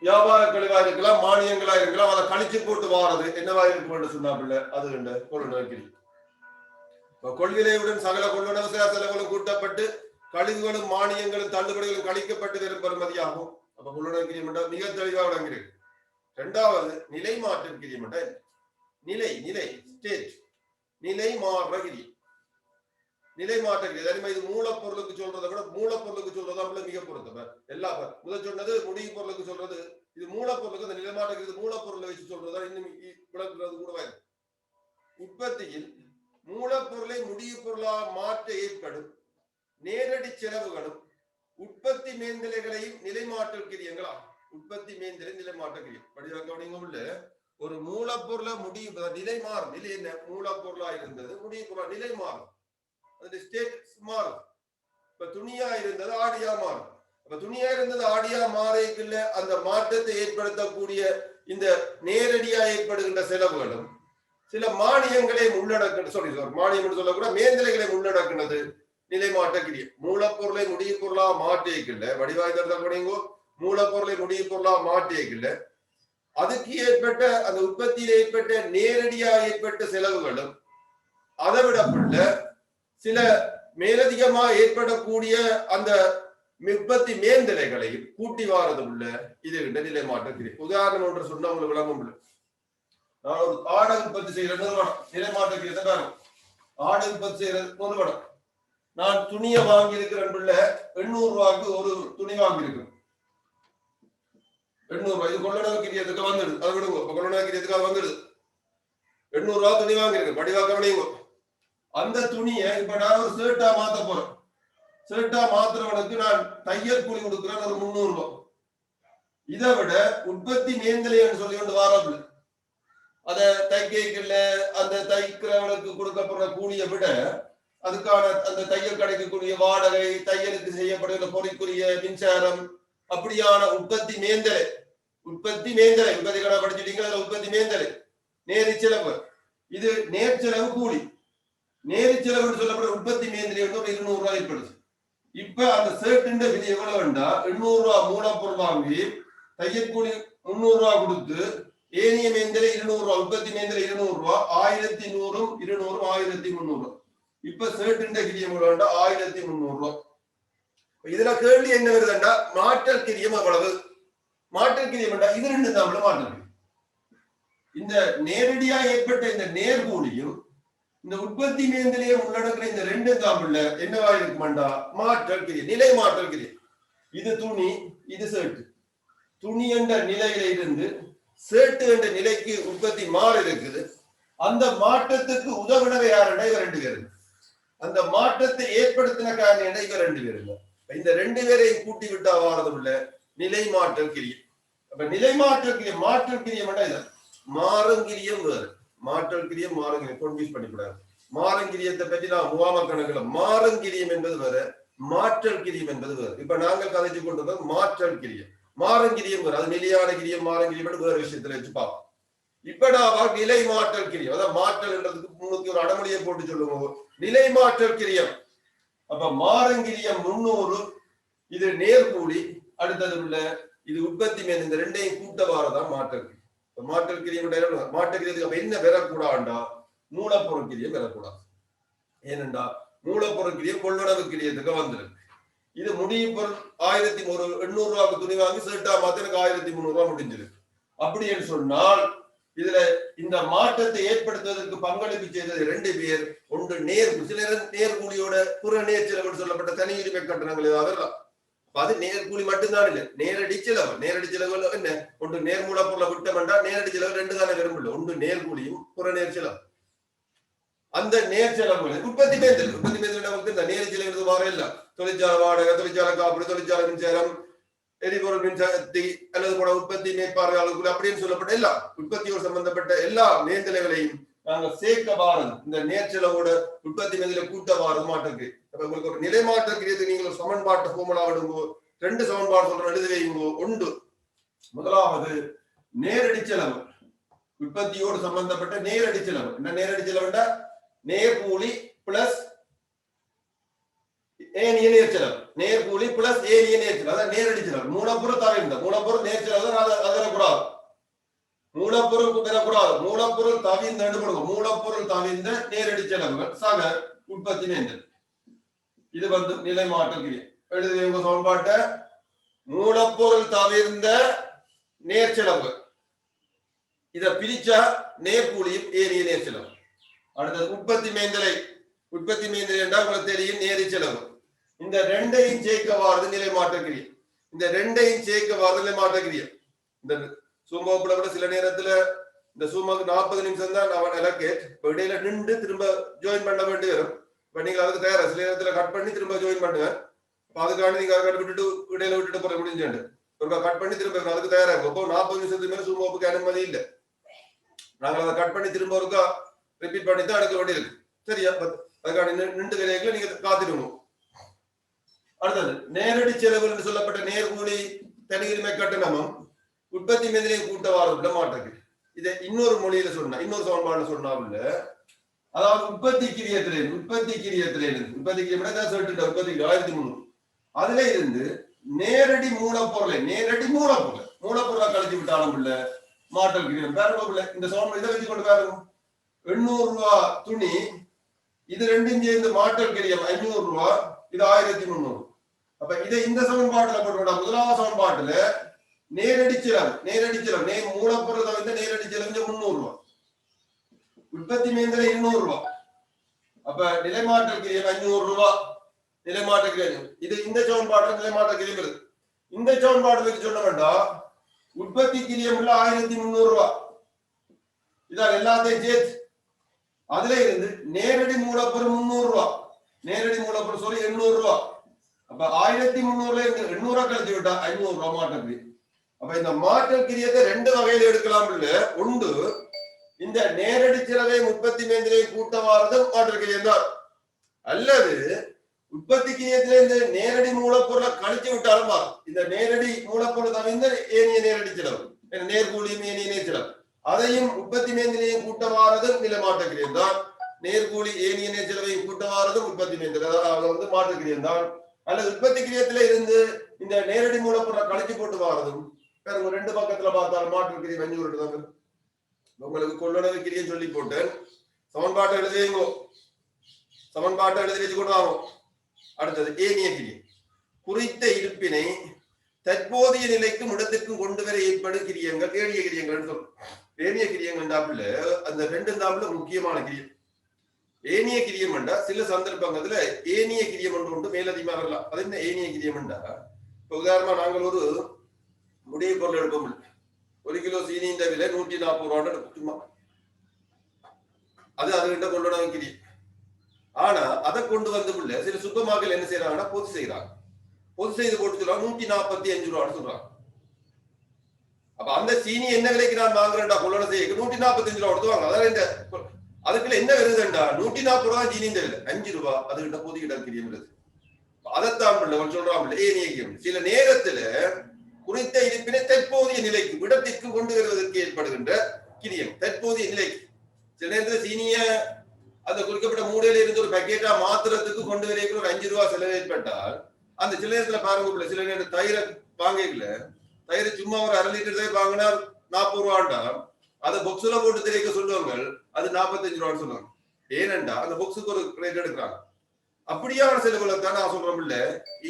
வியாபார கழிவா இருக்கலாம், மானியங்களா இருக்கலாம். அதை கழிச்சு போட்டு வாரது என்னவா இருக்கும் சொன்னாப்புல அது கொள்வனவு. கொள்விலையுடன் சகல கொள்வனவு செலவுகளும் கூட்டப்பட்டு கழிவுகளும் மானியங்களும் தள்ளுபடிகளும் கழிக்கப்பட்டு வெறும் பெறுமதியாகும். அப்ப கொள்வனவு கிரியம் மிக தெளிவா விளங்குகிறது. இரண்டாவது நிலை மாற்றம் கிரியம். நிலை நிலை ஸ்டேட் நிலை மாற்ற கிரியம். நிலை மாற்ற கிரியம் இது மூலப்பொருளுக்கு சொல்றதை விட மூலப்பொருளுக்கு சொல்றதா மிக பொருத்தம். எல்லா முதல் சொன்னது முடிவு பொருளுக்கு சொல்றது, இது மூலப்பொருளுக்கு இந்த நிலை மாற்ற மூலப்பொருளை வச்சு சொல்றதா இன்னும் விளக்குறது கூட. உற்பத்தியில் மூலப்பொருளை முடிவு பொருளாக மாற்ற ஏற்படும் நேரடி செலவுகளும் உற்பத்தி மேல்நிலைகளையும் நிலைமாற்றல் கிரியங்களா. உற்பத்தி மேல்நிலை நிலைமாற்ற கிரியம் படிவாங்க உள்ள ஒரு மூலப்பொருளை முடிவு நிலை மாறும். நிலை என்ன? மூலப்பொருளா இருந்தது முடிவு பொருளா நிலை மாறும், அது ஸ்டேட் மாறும். இப்ப துணியா இருந்தது ஆடியா மாறும். அப்ப துணியா இருந்தது ஆடியா மாறைக்குள்ள அந்த மாற்றத்தை ஏற்படுத்தக்கூடிய இந்த நேரடியா ஏற்படுகின்ற செலவுகளும் சில மானியங்களை உள்ளடக்க மானியம் சொல்லக்கூட மேல்நிலைகளை உள்ளடக்கினது நிலை மாற்ற கிரியம். மூலப்பொருளை முடிவு பொருளா மாற்றியக்கில்ல வடிவாய்ந்தோ மூலப்பொருளை முடிவு பொருளா மாற்றியக்கில்ல அதுக்கு ஏற்பட்ட அந்த உற்பத்தியில் ஏற்பட்ட நேரடியா ஏற்பட்ட செலவுகளும் அதை விடப்பட்ட சில மேலதிகமா ஏற்படக்கூடிய அந்த உற்பத்தி மேல்நிலைகளையும் கூட்டி வாரது உள்ள இது நிலை மாற்ற கிரியம். உதாரணம் ஒன்று சொன்னா உங்களுக்கு விளங்கும். நான் ஒரு ஆடை உற்பத்தி செய்யற நிறுவனம், நிலை மாற்ற கிரியத்தை ஆடை உற்பத்தி செய்யற நிறுவனம். நான் துணியை வாங்கி இருக்கிறேன், 800 ரூபாய்க்கு ஒரு துணி வாங்கி இருக்கிறேன். 800 ரூபாய் இது கொள்ளளவு கிரியத்துக்கு வந்துடுது. அதை விடுங்க, கொள்ளளவு கிரியத்துக்கு வந்துடுது. 800 ரூபாய் துணி வாங்கி இருக்கு படிவாக்க. அந்த துணியை இப்ப நான் ஒரு ஷர்ட்டா மாத்த போறேன். ஷர்ட்டா மாத்துறவனுக்கு நான் தையல் கூலி கொடுக்குறேன் ஒரு 300 ரூபாய். இதை விட உற்பத்தி மேல்நிலைன்னு சொல்லி கொண்டு வாரப்பில்லை. அதை தைக்கல அந்த தைக்கிறவனுக்கு கொடுக்கப்படுற கூலியை விட அதுக்கான அந்த தையல் கிடைக்கக்கூடிய வாடகை, தையலுக்கு செய்யப்படுகிற பொறிக்குரிய மின்சாரம், அப்படியான உற்பத்தி மேந்தலை உற்பத்தி கடை படிச்சுட்டீங்க. அதுல உற்பத்தி மேந்தலை நேரி செலவு, இது நேர் செலவு கூலி. நேரி செலவுன்னு சொல்லப்படுற உற்பத்தி மேந்தலை வந்து ஒரு 200 ரூபாய் ஏற்படுச்சு. இப்ப அந்த ஷர்ட் விலை எவ்வளவு வேண்டா 800 ரூபாய் மூலப்பொருள் வாங்கி தையல் கூலி 300 ரூபாய் கொடுத்து ஏனிய மேந்தலை 200 ரூபாய், உற்பத்தி மேந்தலை 200 ரூபாய், 1100 200 1300. இப்ப ஷர்ட் கிரியம் எவ்வளவு வேண்டா 1300 ரூபாய். இதுல கேள்வி என்ன வருதுண்டா மாற்றல் கிரியம் அவ்வளவு. மாற்றல் கிரியம் வேண்டா இது ரெண்டு தான் மாற்றல். இந்த நேரடியா ஏற்பட்ட இந்த நேர்கூலியும் இந்த உற்பத்தி மேந்தலையும் உள்ளடக்கிற இந்த ரெண்டு தாம்பிள்ல என்னவா இருக்குமாண்டா மாற்றல் கிரியம், நிலை மாற்றல் கிரியம். இது துணி, இது ஷர்ட். துணி என்ற நிலையில இருந்து ஷர்ட் என்ற நிலைக்கு உற்பத்தி மாறி இருக்குது. அந்த மாற்றத்துக்கு உதவினவை யாருன்னா இவர் ரெண்டு பேருங்க. அந்த மாற்றத்தை ஏற்படுத்தின காரணம் இவர் ரெண்டு பேருங்க. இந்த ரெண்டு பேரையும் கூட்டி விட்டா வாரதுள்ள நிலை மாற்றல் கிரியம். அப்ப நிலை மாற்றல் கிரியம், மாற்றல் கிரியம் இது மாறுங்கிரியம் வேறு. மாற்றல் கிரியம் மாறுங்கிரியம் கன்ஃபியூஸ் பண்ணிக்கூடாது. மாறுங்கிரியத்தை பற்றி நான் முகாம கணக்குல மாறுங்கிரியம் என்பது வேற, மாற்றல் கிரியம் என்பது வேறு. இப்ப நாங்கள் கதைச்சு கொண்டு வந்தது மாற்றல் கிரியம். மாறுங்கிரியம் வேறு, அது நிலையான கிரியம் மாறுங்கிரியம் வேறு விஷயத்துல வச்சு பார்ப்போம். இப்ப நான் நிலை மாற்றல் கிரியம், அதாவது மாற்றல்ன்றதுக்கு முன்னுக்கு ஒரு அடமொழியை போட்டு சொல்லுவோம். நிலை மாற்றல் கிரியம். அப்ப மாறுங்கிரியம் 300, இது நேர்கூலி. அடுத்தது உள்ள இது உற்பத்தி மேல், இந்த ரெண்டையும் கூட்டவாறதான் மாற்றல். மாற்றல் கிரியம் மாற்றல் கிரியத்துக்கு அப்ப என்ன பெறக்கூடாண்டா மூலப்பொருள் கிரியம் பெறக்கூடாது. ஏனென்றா மூலப்பொருள் கிரியம் கொள்வனவு கிரியத்துக்கு வந்துருக்கு. இது முடிவு பொருள் 1800 ரூபாய்க்கு துணி வாங்கி ஷர்ட்டா மாத்த எனக்கு 1300 ரூபாய் முடிஞ்சிருக்கு. அப்படி என்று சொன்னால் இதுல இந்த மாற்றத்தை ஏற்படுத்துவதற்கு பங்களிப்பு செய்தது ரெண்டு பேர். ஒன்று சில நேர்கூலியோட புற நேர் செலவு சொல்லப்பட்ட தனி உரிமை கட்டணங்கள் ஏதாவது. அது நேர்கூலி மட்டும்தான் இல்லை, நேரடி செலவு. நேரடி செலவு என்ன, ஒன்று நேர் மூலப்பொருளை விட்டம் என்றால் நேரடி செலவு ரெண்டு தானே விரும்பல. ஒன்று நேர்கூலியும் புற நேர் செலவு. அந்த நேர் செலவு உற்பத்தி மேந்தல், உற்பத்தி மேந்தல் நமக்கு இந்த நேர் செலவு வாரம் இல்ல. தொழிற்சாலை வாடகை, தொழிற்சாலை காப்பீடு, தொழிற்சாலை மின்சாரம், எரிபொருள் மின்சாரத்தை அல்லது கூட உற்பத்தி மேற்பார்வையாளர்கள் அப்படின்னு சொல்லப்பட்ட எல்லா உற்பத்தியோடு சம்பந்தப்பட்ட எல்லா மேந்தலைகளையும் நாங்கள் சேர்க்க வாரம் இந்த நேர் செலவோட உற்பத்தி மேந்தலை கூட்ட வாரம் மாற்றக்கு. உங்களுக்கு ஒரு நிலை மாற்றக்கு நீங்கள் ஒரு சமன்பாட்டை போமலா விடுங்கோ. ரெண்டு சமன்பாடு சொல்ற எழுதி வைங்கோ. ஒன்று முதலாவது நேரடி செலவு, உற்பத்தியோடு சம்பந்தப்பட்ட நேரடி செலவு. என்ன நேரடி செலவுண்டா நேர்கூலி பிளஸ் ஏனிய நேர் செலவு. நேர்கூலி பிளஸ் ஏனிய நேர் செலவு, அதான் நேரடி செலவு. மூலப்பொருள் தவிர்ந்த மூலப்பொருள் நேர் செலவு அதரக்கூடாது, மூலப்பொருள் பெறக்கூடாது. மூலப்பொருள் தவிர்ந்த எடுப்படுங்க. மூலப்பொருள் தவிர்ந்த நேரடி செலவுகள் சக உற்பத்தி மேந்தல். இது வந்து நிலை மாற்றல் கிரியம். எழுதி உங்க சமன்பாட்டை. மூலப்பொருள் தவிர்ந்த நேர் செலவு இத பிரிச்சா நேர்கூலியும் ஏனிய நேர் செலவு. அடுத்தது உற்பத்தி மேந்தலை. உற்பத்தி மேந்தலை என்றால் உங்களுக்கு தெரியும் நேரி செலவு. இந்த ரெண்டையும் சேர்க்க வாரது நிலை மாற்றல் கிரியம். இந்த ரெண்டையும் சேர்க்க வாரது நிலை மாற்றல் கிரியம். இந்த சூமாவுக்குள்ள கூட சில நேரத்துல இந்த சூமாவுக்கு 40 நிமிஷம் தான் அவன் எலக்கேட். இடையில நின்று திரும்ப ஜாயின் பண்ண வேண்டி வரும். இப்ப நீங்க அதுக்கு தயாரா சில நேரத்துல கட் பண்ணி திரும்ப ஜாயின் பண்ணுவேன். அதுக்கான நீங்க விட்டுட்டு இடையில விட்டுட்டு போற முடிஞ்சாண்டு ஒரு கட் பண்ணி திரும்ப அதுக்கு தயாராகும். இப்போ 40 நிமிஷத்துக்கு மேல சூமாவுக்கு அனுமதி இல்லை. நாங்கள் அதை கட் பண்ணி திரும்ப ஒருக்கா ரிப்பீட் பண்ணி தான் எடுக்க வேண்டியிருக்கு. சரியா? அதுக்கான நின்று வேலைகளை நீங்க காத்திடுவோம். அடுத்தது நேரடி செலவு என்று சொல்லப்பட்ட நேர்கூலி தனி உரிமை கட்டணமும் உற்பத்தி மேந்தலையும் கூட்ட வாரத்துல மாற்றக்கு. இதை இன்னொரு மொழியில சொன்னா, இன்னொரு சமன்பாடுல சொன்னாவில், அதாவது உற்பத்தி கிரியத்திலே உற்பத்தி கிரியம் 1300 அதுல இருந்து நேரடி மூலப்பொருளை மூலப்பொருளை கழிச்சு விட்டாலும் இல்ல மாற்றல் கிரியம் பேரல. இந்த சமன்பாடு இதை வச்சு கொண்டு பாருங்க. 800 ரூபாய் துணி, இது ரெண்டும் சேர்ந்து மாற்றல் கிரியம் 500 ரூபாய், இது 1300. அப்ப இதை இந்த சமன்பாட்டுல போட்டு முதலாவது சமன்பாட்டுல நேரடி செலவு மூலப்பொருள் தவிர்த்த நேரடி செலவு 300 ரூபாய், உற்பத்தி மேந்தலை 200 ரூபாய். அப்ப நிலைமாற்றல் கிரியம் 500 ரூபாய். நிலைமாற்றல் கிரியம் இது இந்த சமன்பாட்டுல நிலைமாற்றல் கிரியம் இருக்கு. இந்த சமன்பாடு வச்சு சொன்ன வேண்டாம். உற்பத்தி கிரியம் 1300 ரூபாய். இதான் எல்லாத்தையும் சேர்த்து அதுல இருந்து நேரடி மூலப்பொருள் 300 ரூபாய், நேரடி மூலப்பொருள் சொல்லி 800 ரூபாய். அப்ப 1300 இருந்து 800 கழிச்சு விட்டா 500 ரூபாய் மாற்றல் கிரியம். அப்ப இந்த மாற்றல் கிரியத்தை ரெண்டு வகையில எடுக்கலாம். இல்ல ஒன்று இந்த நேரடி செலவை உற்பத்தி மேந்திரையை கூட்டவாரதும் மாற்றுக்கிரியம் தான். அல்லது உற்பத்தி கிரியத்திலிருந்து நேரடி மூலப்பொருளை கழிச்சு விட்டாலும் மாறும். இந்த நேரடி மூலப்பொருள் தவிர்ந்த ஏனிய நேரடி செலவு, நேர்கூலியும் ஏனிய நேர் செலவு, அதையும் உற்பத்தி மேந்திரையும் கூட்டவாரதும் நில மாற்றுக்கிரியம் தான். நேர்கூலி ஏனிய நேர் செலவையும் கூட்டவாரதும் உற்பத்தி மேந்திரை மாற்றுக்கிரியம் தான். அல்லது உற்பத்தி கிரியத்தில இருந்து இந்த நேரடி மூலப்பொருளை கழிச்சு போட்டு வாரதும் ரெண்டு பக்கத்துல பார்த்தாலும் மாற்றுக்கிரியம் 5 தாங்க. உங்களுக்கு கொள்ளளவு கிரியம் சொல்லி போட்டு சமன்பாட்டை எழுதுவீங்கோ, சமன்பாட்டை எழுதி வச்சு கொண்டு வாங்க. அடுத்தது ஏனிய கிரியம். குறித்த இருப்பினை தற்போதைய நிலைக்கும் இடத்திற்கும் கொண்டு வர ஏற்படும் கிரியங்கள் ஏனிய கிரியங்கள் சொல்றோம். ஏனிய கிரியங்கள் தாப்புல அந்த 2 தாப்புல முக்கியமான கிரியம். ஏனிய கிரியம் என்றா சில சந்தர்ப்பங்கள்ல ஏனிய கிரியம் ஒன்று மேலதிகமாக வரலாம். அது என்ன ஏனிய கிரியம் என்றா, இப்ப உதாரணமா நாங்கள் ஒரு முடிவு பொருள் எடுப்போம். 1 கிலோ சீனியின் விலை 140 ரூபாய் சும்மா, அது அதுகிட்ட கொள்ளளவு கிரியம். ஆனா அதை கொண்டு வந்து சில சூப்பர் மார்க்கெட் என்ன செய்யறாங்கன்னா பொது செய்யறாங்க. பொது செய்து போட்டு சொல்றாங்க 145 ரூபான்னு சொல்றாங்க. அப்ப அந்த சீனி என்ன விலைக்கு நான் வாங்குறேன்டா கொள்ளளவு செய்ய 145 ரூபா கொடுத்து வாங்க. அதான் இந்த அதுக்குள்ள என்ன வருதுண்டா 140 ரூபாய் சீனியின் விலை 5 ரூபாய் அதுகிட்ட பொது இடம் கிரியம் வருது. அதைத்தான் சொல்றாங்க ஏனிய கிரியம். சில நேரத்துல குறித்த இருப்பினை தற்போதைய நிலைக்கு இடத்திற்கு கொண்டு வருவதற்கு ஏற்படுகின்ற கிரியம். தற்போதைய நிலைக்கு சில நேரத்துல சீனிய அந்த குறிக்கப்பட்ட மூடையில இருந்து ஒரு பேக்கெட்டா மாத்திரத்துக்கு கொண்டு வர ஒரு 5 ரூபாய் செலவு ஏற்பட்டால், அந்த சில நேரத்துல பாருங்க, சில நேரம் தயிரை வாங்கல, தயிர் சும்மா ஒரு 1/2 லிட்டர் தயிர் வாங்கினா 40 ரூபாண்டா அதை பொக்ஸ்ல போட்டு தெரிவிக்க சொல்லுவாங்க, அது 45 ரூபான்னு சொல்லுவாங்க. ஏனண்டா அந்த பொக்ஸுக்கு ஒரு ரேட் எடுக்கிறாங்க. அப்படியான செலவுகளை தான் நான் சொல்றோம் இல்ல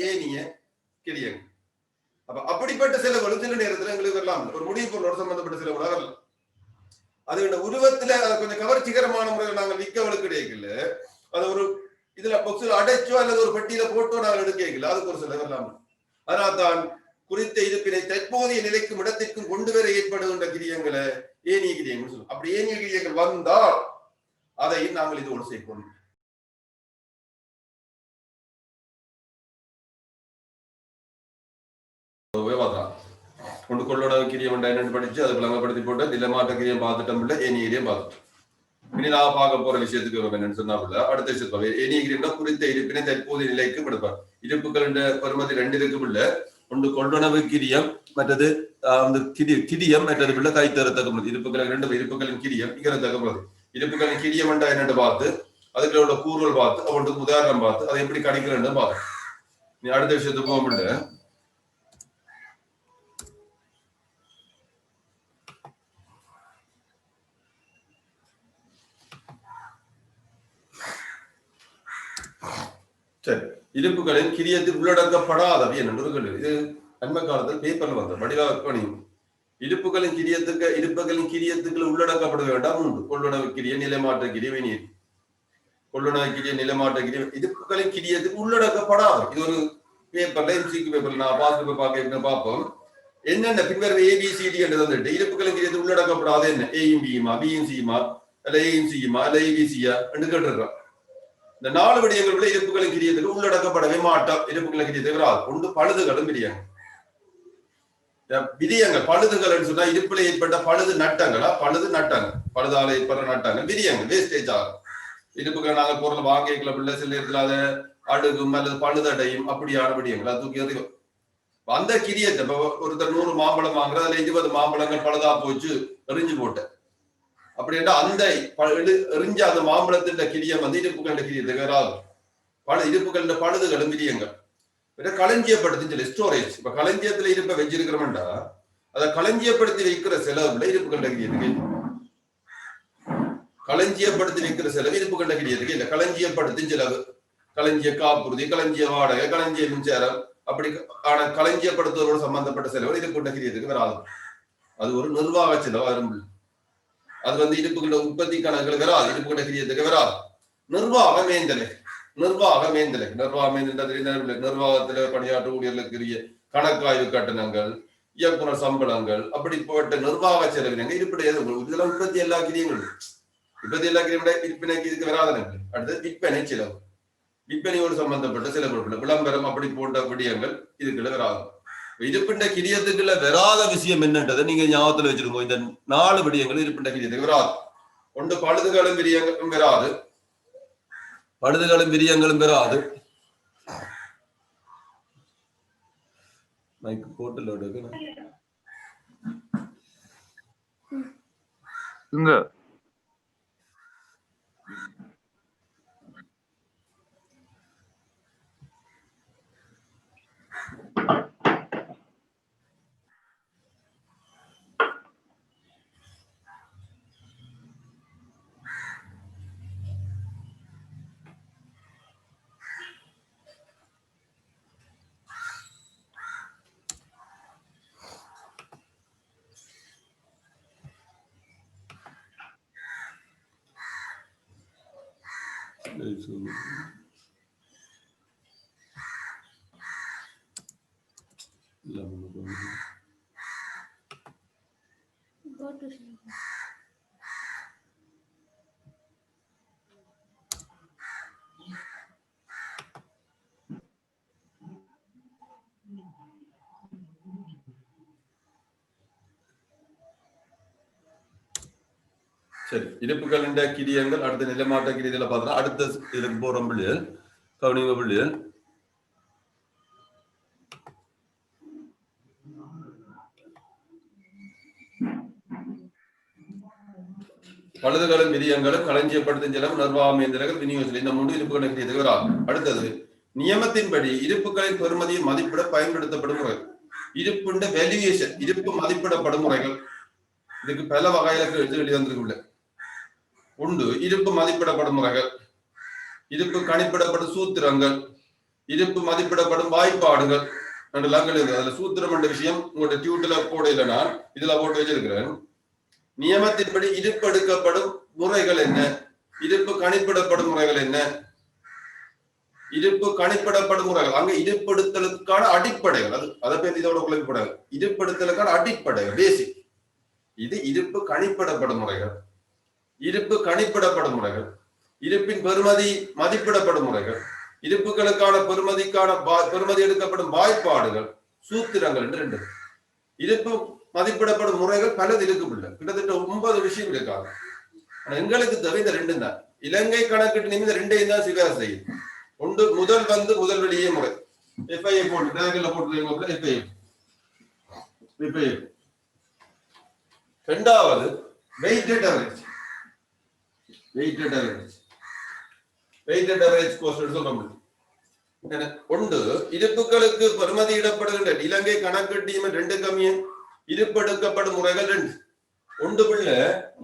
ஏனிய கிரியம். அப்ப அப்படிப்பட்ட செலவுகளும் சில நேரத்துல எங்களுக்கு வரலாம். ஒரு முடிவு பொருளோட சம்பந்தப்பட்ட செலவுகளா வரலாம். அது உருவத்துல அதை கொஞ்சம் கவர்ச்சிகரமான முறையில் நாங்கள் விற்கவளுக்கு கிடைக்கல, அதை ஒரு இதுல பொக்ஸ்ல அடைச்சோ அல்லது ஒரு பெட்டியில போட்டோ நாங்கள் எடுக்கல, அதுக்கு ஒரு செலவு வரலாம். அதனால் தான் குறித்த இருப்பினை தற்போதைய நிலைக்கும் இடத்திற்கும் கொண்டு வர ஏற்படுகின்ற கிரியங்களை ஏனிய கிரியங்கள் சொல்லுவோம். அப்படி ஏனிய கிரியங்கள் வந்தால் அதையும் நாங்கள் இதோடு சேர்க்கணும். கொண்டு கொள்ளோட கிரியம் என்னன்னு படிச்சு அதை விளங்கப்படுத்தி போட்டு நிலமாட்ட கிரியம் பார்த்துட்டோம் இல்ல ஏனிய கிரியம் பார்த்துட்டோம். இனி நான் பார்க்க போற விஷயத்துக்கு என்னன்னு சொன்னா அடுத்த விஷயத்துல ஏனிய கிரியம்னா குறித்த இருப்பினை தற்போதைய நிலைக்கும் எடுப்பார். இருப்புகள் பெருமதி 2 இருக்கும் இல்ல, ஒன்று கொள்ளணவு கிரியம், மற்றது அந்த கிரியம், மற்றது உள்ள கைத்தரத்தக்க இருப்புகள் 2 இருப்புகளின் கிரியம் இங்கிறதக்க இருப்புகளின் கிரியம் என்றா என்னன்னு பார்த்து அதுக்குள்ள உள்ள கூறுகள் பார்த்து அவனுக்கு உதாரணம் பார்த்து அதை எப்படி கணிக்கிறேன்னு பார்த்து நீ அடுத்த விஷயத்துக்கு போக முடியல. சரி, இருப்புகளின் கிரியத்தில் உள்ளடக்கப்படாதவை என்று கேள்வி. இது அண்மை காலத்தில் பேப்பர்ல வந்த வடிவாக பணியும். இருப்புகளின் கிரியத்துக்கு உள்ளடக்கப்பட வேண்டாம் 3: கொள்ளுணவு கிரிய, நிலைமாற்ற கிரிய, வினீர். கொள்ளுணவு கிரிய, நிலைமாற்ற கிரிய, இருப்புகளின் கிரியத்துக்கு உள்ளடக்கப்படாத. இது ஒரு பேப்பர்ல எம்சிக்கு பேப்பர்ல நான் பார்ப்போம். என்னென்ன பின்வரும் ABCD என்று வந்துட்டு இருப்புகளின் கிரியத்துக்கு உள்ளடக்கப்படாத என்ன, ஏயும் பியுமா, பியும் சியுமா, அல்ல ஏயும் சியுமா, அல்ல ஏபிசியா என்று கேட்டுருக்கான். இந்த 4 விடயங்களுடைய இருப்புகளின் கிரியத்துக்கு உள்ளடக்கப்படவே மாட்டான். இருப்புகளின் கிரியத்துக்கு வராது. ஒன்று பழுதுகளும் விரியங்கள். பழுதுகள் சொன்னா இருப்புல ஏற்பட்ட பழுது நட்டங்களா, பழுதால ஏற்படுற நட்டங்கள் விரியங்கள், வேஸ்டேஜ் ஆகும். இருப்புகள் நாங்கள் பொருள் வாங்கிக்கல சில நேரத்தில் அதை அடுகும் அல்லது பழுதடையும், அப்படியான விடயங்கள் அது தூக்கி அதிகம். அந்த கிரியத்தை இப்ப ஒருத்தர் 100 மாம்பழம் வாங்குற, அதுல 20 மாம்பழங்கள் பழுதா போச்சு எரிஞ்சு போட்ட அப்படின்னா அந்த எரிஞ்ச அந்த மாம்பழத்தின் கிரியம் இருப்புகள கிரியத்துக்கு வராது. இருப்புகள பழுதுகளும் விரியங்கள் களஞ்சியப்படுத்தி ஸ்டோரேஜ். இப்ப களஞ்சியத்துல இருப்ப வச்சிருக்கிறோம்டா அதை களஞ்சியப்படுத்தி வைக்கிற செலவுல இருப்புகள கிரியத்துக்கு, களஞ்சியப்படுத்தி வைக்கிற செலவு இருப்புகள கிரியத்துக்கு இல்ல. களஞ்சியப்படுத்தும் செலவு, களஞ்சிய காப்புறுதி, களஞ்சிய வாடகை, களஞ்சிய மின்சாரம், அப்படி ஆன களஞ்சியப்படுத்துவதோடு சம்பந்தப்பட்ட செலவு இருப்புகள கிரியத்துக்கு வராது. அது ஒரு நிர்வாக செலவு அரும்பு. அது இருப்புகள உற்பத்தி கணக்குகள் வராது, இருப்புகள கிரியத்துக்கு வராது. நிர்வாக மேந்தலை நிர்வாகத்துல பணியாற்ற ஊழியர்களுக்குரிய கணக்காய்வு கட்டணங்கள், இயக்குனர் சம்பளங்கள், அப்படிப்பட்ட நிர்வாக செலவினங்கள் இருப்பிட இதெல்லாம் உற்பத்தி எல்லா கிரியங்களும் இருப்பினைக்கு இதுக்கு வராதனங்கள். அடுத்தது விற்பனை செலவு, விற்பனையோடு சம்பந்தப்பட்ட செலவு, விளம்பரம், அப்படி போன்ற விடயங்கள் இதுக்குள்ள வராது. இருப்பிண்ட கிரியத்துக்குள்ள வராத விஷயம் என்னன்றதை நீங்க ஞாபகத்துல வச்சிருக்கோம். இந்த 4 விடயங்கள் இருப்பிண்ட கிரியத்துக்கு வராது. ஒன்று பழுதுகளும் விரியங்களும் பெறாது, பழுதுகளும் விரியங்களும் பெறாது. மைக்கு போட்டுல சரி. இருப்புகளின் கிரியங்கள் அடுத்த நிலமாட்ட கிரியதில பார்த்தா அடுத்த இதுக்கு போறோம் பிள்ளைகள், கவனிங்க பிள்ளைகள். பழுதுகளும் விரியங்களும் களஞ்சியப்படுத்தும் செலவு நிர்வாகமேந்திரங்கள் விநியோகத்தில் இந்த 3 இருப்புகளை கிரியதுக்கு வராகும். அடுத்தது நியமத்தின்படி இருப்புகளின் பெறுமதியை மதிப்பிட பயன்படுத்தப்படும் முறை. இருப்புண்ட வேல்யூவேஷன், இருப்பு மதிப்பிடப்படும் முறைகள். இதுக்கு பல வகையில எழுதி வந்திருக்குள்ள உண்டு. இருப்பு மதிப்பிடப்படும் முறைகள், இருப்பு கணிப்பிடப்படும் சூத்திரங்கள், இருப்பு மதிப்பிடப்படும் வாய்ப்பாடுகள். அதுல சூத்திரம் என்ற விஷயம் உங்களோட டியூட்ல போடல, நான் இதுல போட்டு வச்சிருக்கிறேன். நியமத்தின்படி இருப்பு எடுக்கப்படும் முறைகள் என்ன, இருப்பு கணிப்பிடப்படும் முறைகள் என்ன, இருப்பு கணிப்பிடப்படும் முறைகள். அங்க இருப்படுத்தலுக்கான அடிப்படைகள், அது அதை பேர் இதோட குழப்பப்படாது. இருப்படுத்தலுக்கான அடிப்படைகள் பேசிக். இது இருப்பு கணிப்பிடப்படும் முறைகள், இருப்பு கணிப்பிடப்படும் முறைகள், இருப்பின் பெறுமதி மதிப்பிடப்படும் முறைகள், இருப்புகளுக்கான பெறுமதி எடுக்கப்படும் வாய்ப்பாடுகள், சூத்திரங்கள் என்று 2. இருப்பு மதிப்பிடப்படும் முறைகள் பலது இருக்குல்ல, கிட்டத்தட்ட 9 விஷயம் இருக்காங்க. ஆனா எங்களுக்கு தேவை இந்த 2 தான். இலங்கை கணக்கீட்டு நிமிடம் 2ஐயும் தான் சிபாரிசு செய்யும். ஒன்று முதல் முதல் வெளியே முறை, எஃப்ஐஏ போட்டு பேங்கில் போட்டு எஃப்ஐஏ. இரண்டாவது weighted average, weighted average cost சொல்ல முடியும். ஒன்று இருப்புகளுக்கு பெறுமதியிடப்படுகின்ற இலங்கை கணக்கீட்டு 2 கம்மியன் இருப்பு எடுக்கப்படும் முறைகள் 2. ஒன்று பிள்ள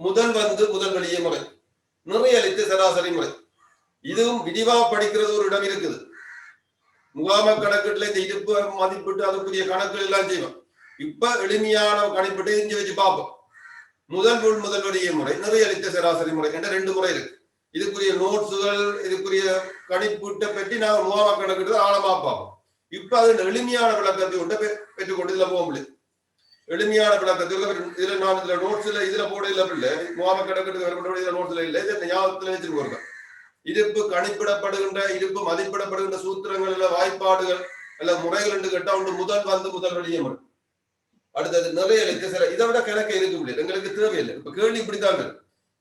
முதல் வெளியே முறை, நிறையளித்து சராசரி முறை. இதுவும் விரிவா படிக்கிறது ஒரு இடம் இருக்குது. முகாம கணக்கீட்டுல இந்த இருப்பு மதிப்பிட்டு அதுக்குரிய கணக்குகள் எல்லாம் செய்வோம். இப்ப எளிமையான கணிப்பிட்டு இஞ்சி வச்சு பார்ப்போம். முதல் வெளியே முறை, நிறையளித்த சராசரி முறை என்ற 2 முறை இருக்கு. இதுக்குரிய நோட்ஸுகள், இதுக்குரிய கணிப்பீட்டை பற்றி நாங்கள் முகாம கணக்கிட்டு ஆழமா பார்ப்போம். இப்ப அது எளிமையான விளக்கத்தை கொண்டு பெற்றுக்கொண்டு இதுல போக முடியும். எளிமையான விளக்கத்தில் இதுல நான் இதுல நோட்ஸ்ல இதுல போட இல்ல பிள்ளை, முகாம கணக்கிட்டு இதுல நோட்ஸ்ல இல்லை, ஞாபகத்துல வச்சிருக்கோம். இருப்பு கணிப்பிடப்படுகின்ற, இருப்பு மதிப்பிடப்படுகின்ற சூத்திரங்கள் இல்ல வாய்ப்பாடுகள் இல்ல முறைகள் என்று கேட்டா ஒன்று முதல் வெளியே முறை. அடுத்தது நிறையளித்த சில, இதை விட கணக்கு இருக்க முடியாது, எங்களுக்கு தேவையில்லை. இப்ப கேள்வி இப்படித்தாங்க,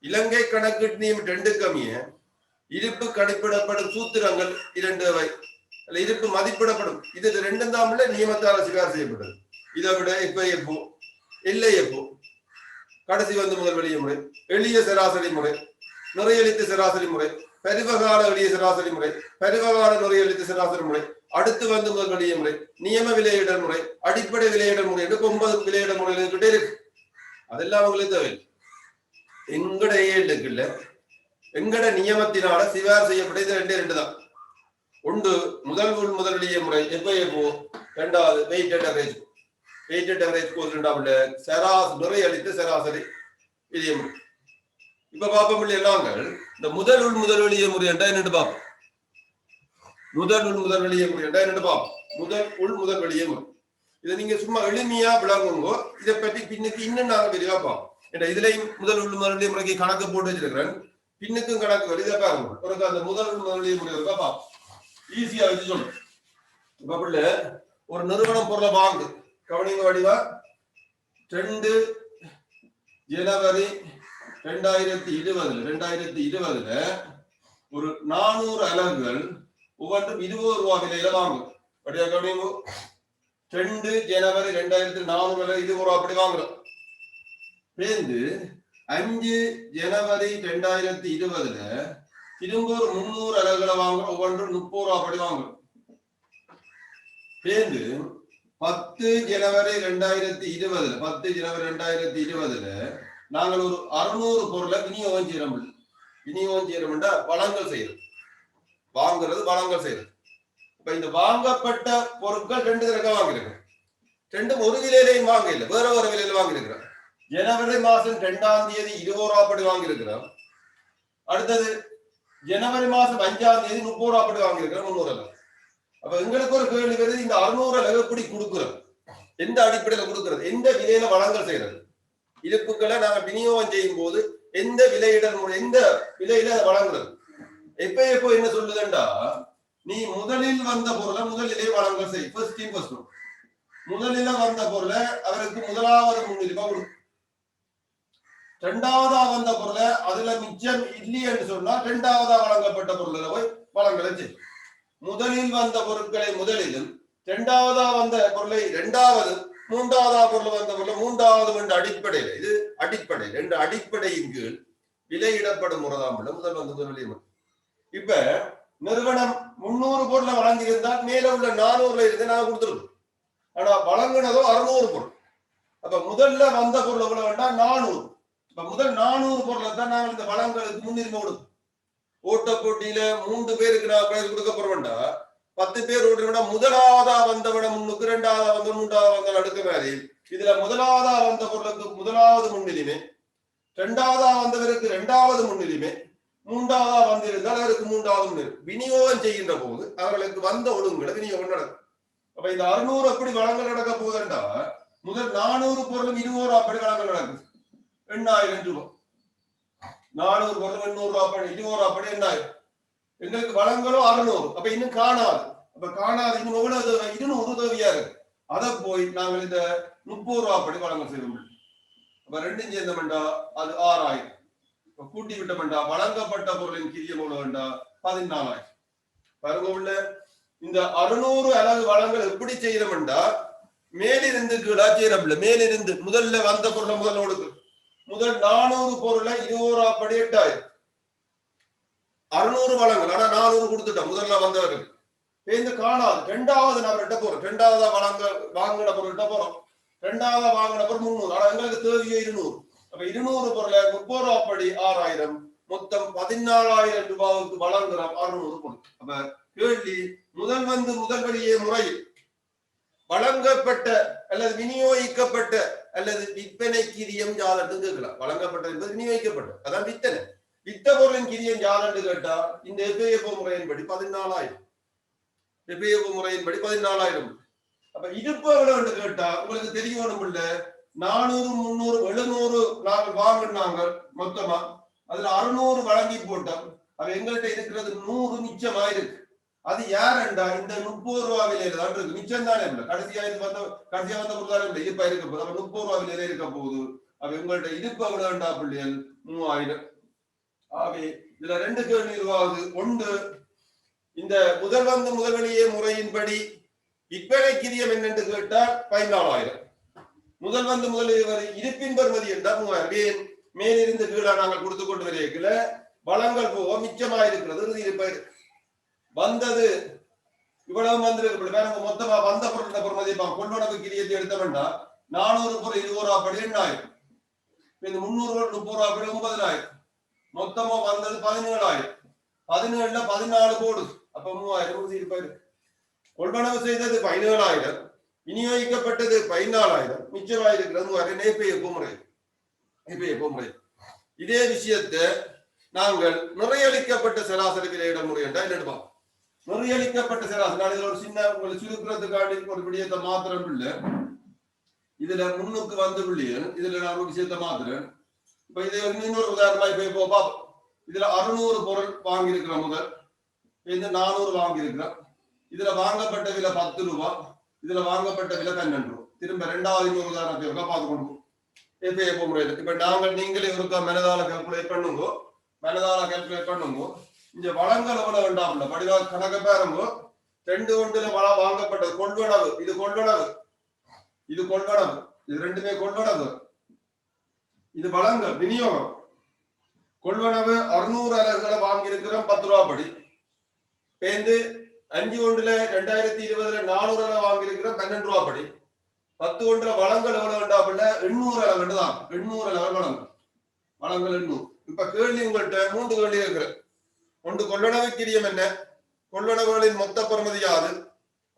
இலங்கை கணக்கீட்டு நியமம் 2 கம்மிய இருப்பு கணிப்பிடப்படும் சூத்திரங்கள் 2 வை அல்ல இருப்பு மதிப்பிடப்படும், இது 2 தான் நியமத்தால் சிகார் செய்யப்பட்டது. இதை விட எப்போ இல்லை, எப்போ கடைசி முதல் வெளியே முறை, எளிய சராசரி முறை, நிறையளித்த சராசரி முறை, பரிவகால எளிய சராசரி முறை, பரிவகால நிறையளித்த சராசரி முறை, அடுத்து முதல் வெளியே முறை, நியம விலையிடல் முறை, அடிப்படை விலையிடல் முறை என்று 9 விலையிடல் முறைகள் கிட்டே இருக்கு. அதெல்லாம் அவங்களுக்கு தேவை. எங்கட ஏழுக்குல்ல எங்கட நியமத்தினால சிவார் செய்யப்பட்ட இது 2 தான். ஒன்று முதல் வெளியே முறை எப்போ, இரண்டாவது வெயிட்டட் அவரேஜ் கோஸ்ட், நிறையளித்த சராசரி வெளியே முறை. இப்ப பாப்போம் நாங்கள் இந்த முதல் வெளியே முறை என்றா என்னன்னு பார்ப்போம். முதல் வெளியே முறை என்றா என்னன்னு பார்ப்போம். முதல் வெளியே முறை இதை நீங்க சும்மா எளிமையா விளங்குங்கோ. இதை பற்றி பின்னுக்கு இன்னும் நாங்க விரிவா பார்ப்போம். இதுலயும் முதல் வெளியே முறைக்கு கணக்கு போட்டு வச்சிருக்கிறேன், பின்னுக்கும் கணக்கு வெளியே பாருங்க. ஒரு அந்த முதல் வெளியே முறை இருக்கா பார்ப்போம், ஈஸியா வச்சு சொல்லணும். இப்ப ஒரு நிறுவனம் பொருளை வாங்கு, கவனிங்க வடிவா 2 ஜனவரி 2020 ஒரு 400 அலகுகள் ஒவ்வொன்றும் 20 ரூபாய் விலையில வாங்கும். 2 ஜனவரி 2004 20 ரூபாய் அப்படி வாங்குறோம். 5 ஜனவரி 2020 திரும்ப ஒரு 300 அலகுகளை வாங்குறோம். ஒவ்வொன்றும் 30 ரூபாய் அப்படி வாங்குறோம். 10 ஜனவரி 2020 நாங்கள் ஒரு 600 பொருளை விநியோகம் செய்யறோம். வளங்கள் செய்யறது, வாங்குறது வளங்கள் செய்யறது. இப்ப இந்த வாங்கப்பட்ட பொருட்கள் 2 தடவை வாங்கிருக்கிறோம். 2 ஒரு விலையிலையும் வாங்க இல்லை, வேற ஒரு விலையில வாங்கிருக்கிறோம். ஜனவரி மாசம் 2ஆம் தேதி 20 ரூபாய் அப்படி வாங்கிருக்கிறோம். அடுத்தது ஜனவரி மாசம் 5ஆம் தேதி 30 ரூபாய் அப்படி வாங்கிருக்கிறோம். 300 அலகு. அப்ப எங்களுக்கு ஒரு கேள்வி வருது, இந்த 600 அலகு எப்படி கொடுக்குறது, எந்த அடிப்படையில கொடுக்கிறது, எந்த விலையில வளங்கள் செய்யறது? இருப்புக்களை நாங்க விநியோகம் செய்யும் போது எந்த விலையிட எந்த விலையில வழங்குறது? எப்போ என்ன சொல்லுதுண்டா, நீ முதலில் வந்த பொருளை முதலிலே வழங்கல் செய். முதலில வந்த பொருளை அவருக்கு முதலாவது முன்னுரிமை கொடு. 2ஆவதா வந்த பொருளை அதுல மிச்சம் இல்லையென்று சொன்னா 2ஆவதா வழங்கப்பட்ட பொருளை போய் வழங்கலை செய். முதலில் வந்த பொருட்களை முதலிலும், 2ஆவதா வந்த பொருளை 2ஆவது, 3ஆவதா பொருள் வந்த பொருளை 3ஆவது என்ற அடிப்படையில, இது அடிப்படை 2 அடிப்படையின் கீழ் விலையிடப்படும் முறைதான் முதல் வந்து முதலில். இப்ப நிறுவனம் 300 பொருளை வழங்கியிருந்தால் மேல உள்ள 400 இருந்து நாங்க கொடுத்துருக்கோம். ஆனா வழங்கினதோ 600 பொருள். அப்ப முதல்ல வந்த பொருள் எவ்வளவு வேண்டாம், 400. இப்ப முதல் 400 பொருளை தான் நாங்கள் இந்த வளங்களுக்கு முன்னுரிமை கொடுக்கும். ஓட்ட போட்டியில 3 பேருக்கு நான் பிரைஸ் கொடுக்க போறோம்டா, 10 பேர் ஓடுறா, முதலாவதா வந்தவன முன்னுக்கு, 2ஆவதா வந்த 3ஆவதா வந்த அடுத்த மாதிரி. இதுல முதலாவதா வந்த பொருளுக்கு முதலாவது முன்னுரிமை, 2ஆவதா வந்தவருக்கு 2ஆவது முன்னுரிமை, 3ஆவதா வந்திருந்தால் அவருக்கு 3ஆவது முன்னுரிமை. விநியோகம் செய்கின்ற போது அவர்களுக்கு வந்த ஒழுங்குகளை விநியோகம் நடக்கும். அப்ப இந்த 600 அப்படி வளங்கள் நடக்க போகுதுண்டா, முதல் 400 பொருளும் 20 ரூபாய் அப்படி வளங்கள் நடக்குது. 8000 ரூபாய். 400 பொருளும் 800 ரூபாய் அப்படி 20 ரூபாய் அப்படி 8000. எங்களுக்கு வளங்களும் 600. அப்ப இன்னும் காணாது. அப்ப காணாது இன்னும் எவ்வளவு 200 உதவியா இருக்கு. அதை போய் நாங்கள் இந்த 30 ரூபாய் அப்படி வளங்கள் செய்ய முடியும். அப்ப 2 சேர்ந்தமெண்டா அது 6000. கூட்டி விட்டமெண்டா வழங்கப்பட்ட பொருளின் கிரியம் எவ்வளவு வேண்டா 14000. பாருங்க உள்ள இந்த 600 அலகு வளங்கள் எப்படி செய்யறோம்டா, மேலிருந்து கீழா செய்யறோம்ல. மேலிருந்து முதல்ல வந்த பொருளை முதல்ல கொடுக்கு. முதல் 400 பொருளை 20 ரூபாய் அப்படி 8000. 600 வளங்கள், ஆனா 400 கொடுத்துட்டோம் முதல்ல வந்தவர்கள். இந்த காணாது 2ஆவது நபர்கிட்ட போறோம். 2ஆவதா வாங்கின பொருள்கிட்ட போறோம். 2ஆவதா வாங்கின பொருள் 300. ஆனா எங்களுக்கு தேவையோ 200. அப்ப 200 பொருளை 30 ரூபாய் அப்படி 6000, மொத்தம் 14000 ரூபாய்க்கு வழங்குறோம் 600 பொருள். அப்ப கேள்வி, முதல் வந்து முதல் வழியே முறையில் வழங்கப்பட்ட அல்லது விநியோகிக்கப்பட்ட அல்லது விற்பனை கிரியம் யாதென்று கேட்கலாம். வழங்கப்பட்ட என்பது விநியோகிக்கப்பட்ட, அதான் வித்தனை. வித்த பொருளின் கிரியம் யாதென்று கேட்டா இந்த எஃப்ஏஎஃப்ஓ முறையின்படி 14000. எஃப்ஏஎஃப்ஓ முறையின்படி 14000. அப்ப இருப்பு எவ்வளவு கேட்டா உங்களுக்கு தெரியணும் இல்ல, 400 300 700 நாங்கள் வாங்கினாங்க மொத்தமா. அதுல 600 வழங்கி போட்டோம். அப்ப எங்கள்கிட்ட இருக்கிறது 100 மிச்சமா இருக்கு. அது யாருண்டா இந்த 30 ரூபாய் விலையில தான் இருக்கு. மிச்சம் தானே இல்லை, கடைசியா வந்த பொருளாதாரம் இல்லை, இருப்பா இருக்க போகுது. அப்ப 30 ரூபாய் விலையில இருக்க போகுது. அப்ப உங்கள்கிட்ட இருப்பு எவ்வளவுண்டா பிள்ளைகள் 3000. ஆகவே இதுல 2 கேள்வி உருவாகுது. ஒன்று, இந்த முதல் வந்து முதல் வழியே முறையின்படி விற்பனை கிரியம் என்னென்று கேட்டால் 14000. முதல் வந்து முதல் இருப்பின் பெறுமதி என்றால் 3000. மேலிருந்து கீழே நாங்கள் கொடுத்து கொண்டு வரையில வளங்கள் போக மிச்சமா இருக்கிறது இருப்பாரு. வந்தது இவ்வளவு வந்திருக்கு. வேற மொத்தமா வந்த பொருள் பெறுமதி கொள்வனவு கிரியத்தை எடுத்தவன்னா 400 பொருள் 20 ரூபாய் அப்படி 8000. இந்த 300 பொருள் 30 ரூபாய் அப்படி 9000. மொத்தமா வந்தது 17000. 17ல 14 போடு. அப்ப 3000 இருப்பாரு. கொள்வனவு செய்தது 17000, விநியோகிக்கப்பட்டது 14000, மிச்சமாயிருக்கிறது 3000. எப்ப முறை இதே விஷயத்தை நாங்கள் நிறையளிக்கப்பட்ட சராசரி விலையிட முறை என்றா என்னென்னு நிறையளிக்கப்பட்ட சராசரி. இதுல ஒரு சின்ன உங்களை சுருக்கிறதுக்காண்டி ஒரு விடயத்தை மாத்திரம் இல்லை. இதுல முன்னுக்கு வந்து பிள்ளைகள் இதுல நான் ஒரு விஷயத்தை மாத்திரேன். இப்ப இதை இன்னொரு உதாரணமா இப்ப பார்ப்போம். இதுல 600 பொருள் வாங்கியிருக்கிறோம். முதல் இந்த 400 வாங்கியிருக்கிறோம். இதுல வாங்கப்பட்ட விலை 10 ரூபாய், இதுல வாங்கப்பட்ட விலை 12 ரூபாய். திரும்ப 2வது இன்னொரு உதாரணத்தை பார்த்து கொண்டு FAFO முறையில். இப்ப நீங்களே ஒருக்கா மனதால கால்குலேட் பண்ணுங்க. இந்த வளங்கள் எவ்வளவு வேண்டாம்ல படிவா கணக்க பாருங்க. 2 ஒன்றுல வளம் வாங்கப்பட்டது கொள்வனவு, இது கொள்வனவு, இது ரெண்டுமே கொள்வனவு. இது வளங்கள் விநியோகம். கொள்வனவு 600 அலகுகளை வாங்கி இருக்கிறோம் 10 ரூபா படி. பேருந்து 5 ஒன்றுல 2020 400 அலகு வாங்கி இருக்கிறோம் 12 ரூபா படி. 10 ஒன்றுல வளங்கள் எவ்வளவு வேண்டாம்ல 800 அலகு தான். 800 அலகு வளங்கள் 800. இப்ப கேள்வி உங்கள்கிட்ட 3 கேள்வி இருக்கிற. ஒன்று கொள்ளளவு கிரியம் என்ன, கொள்ளளவுகளின் மொத்த பெறுமதி யாது,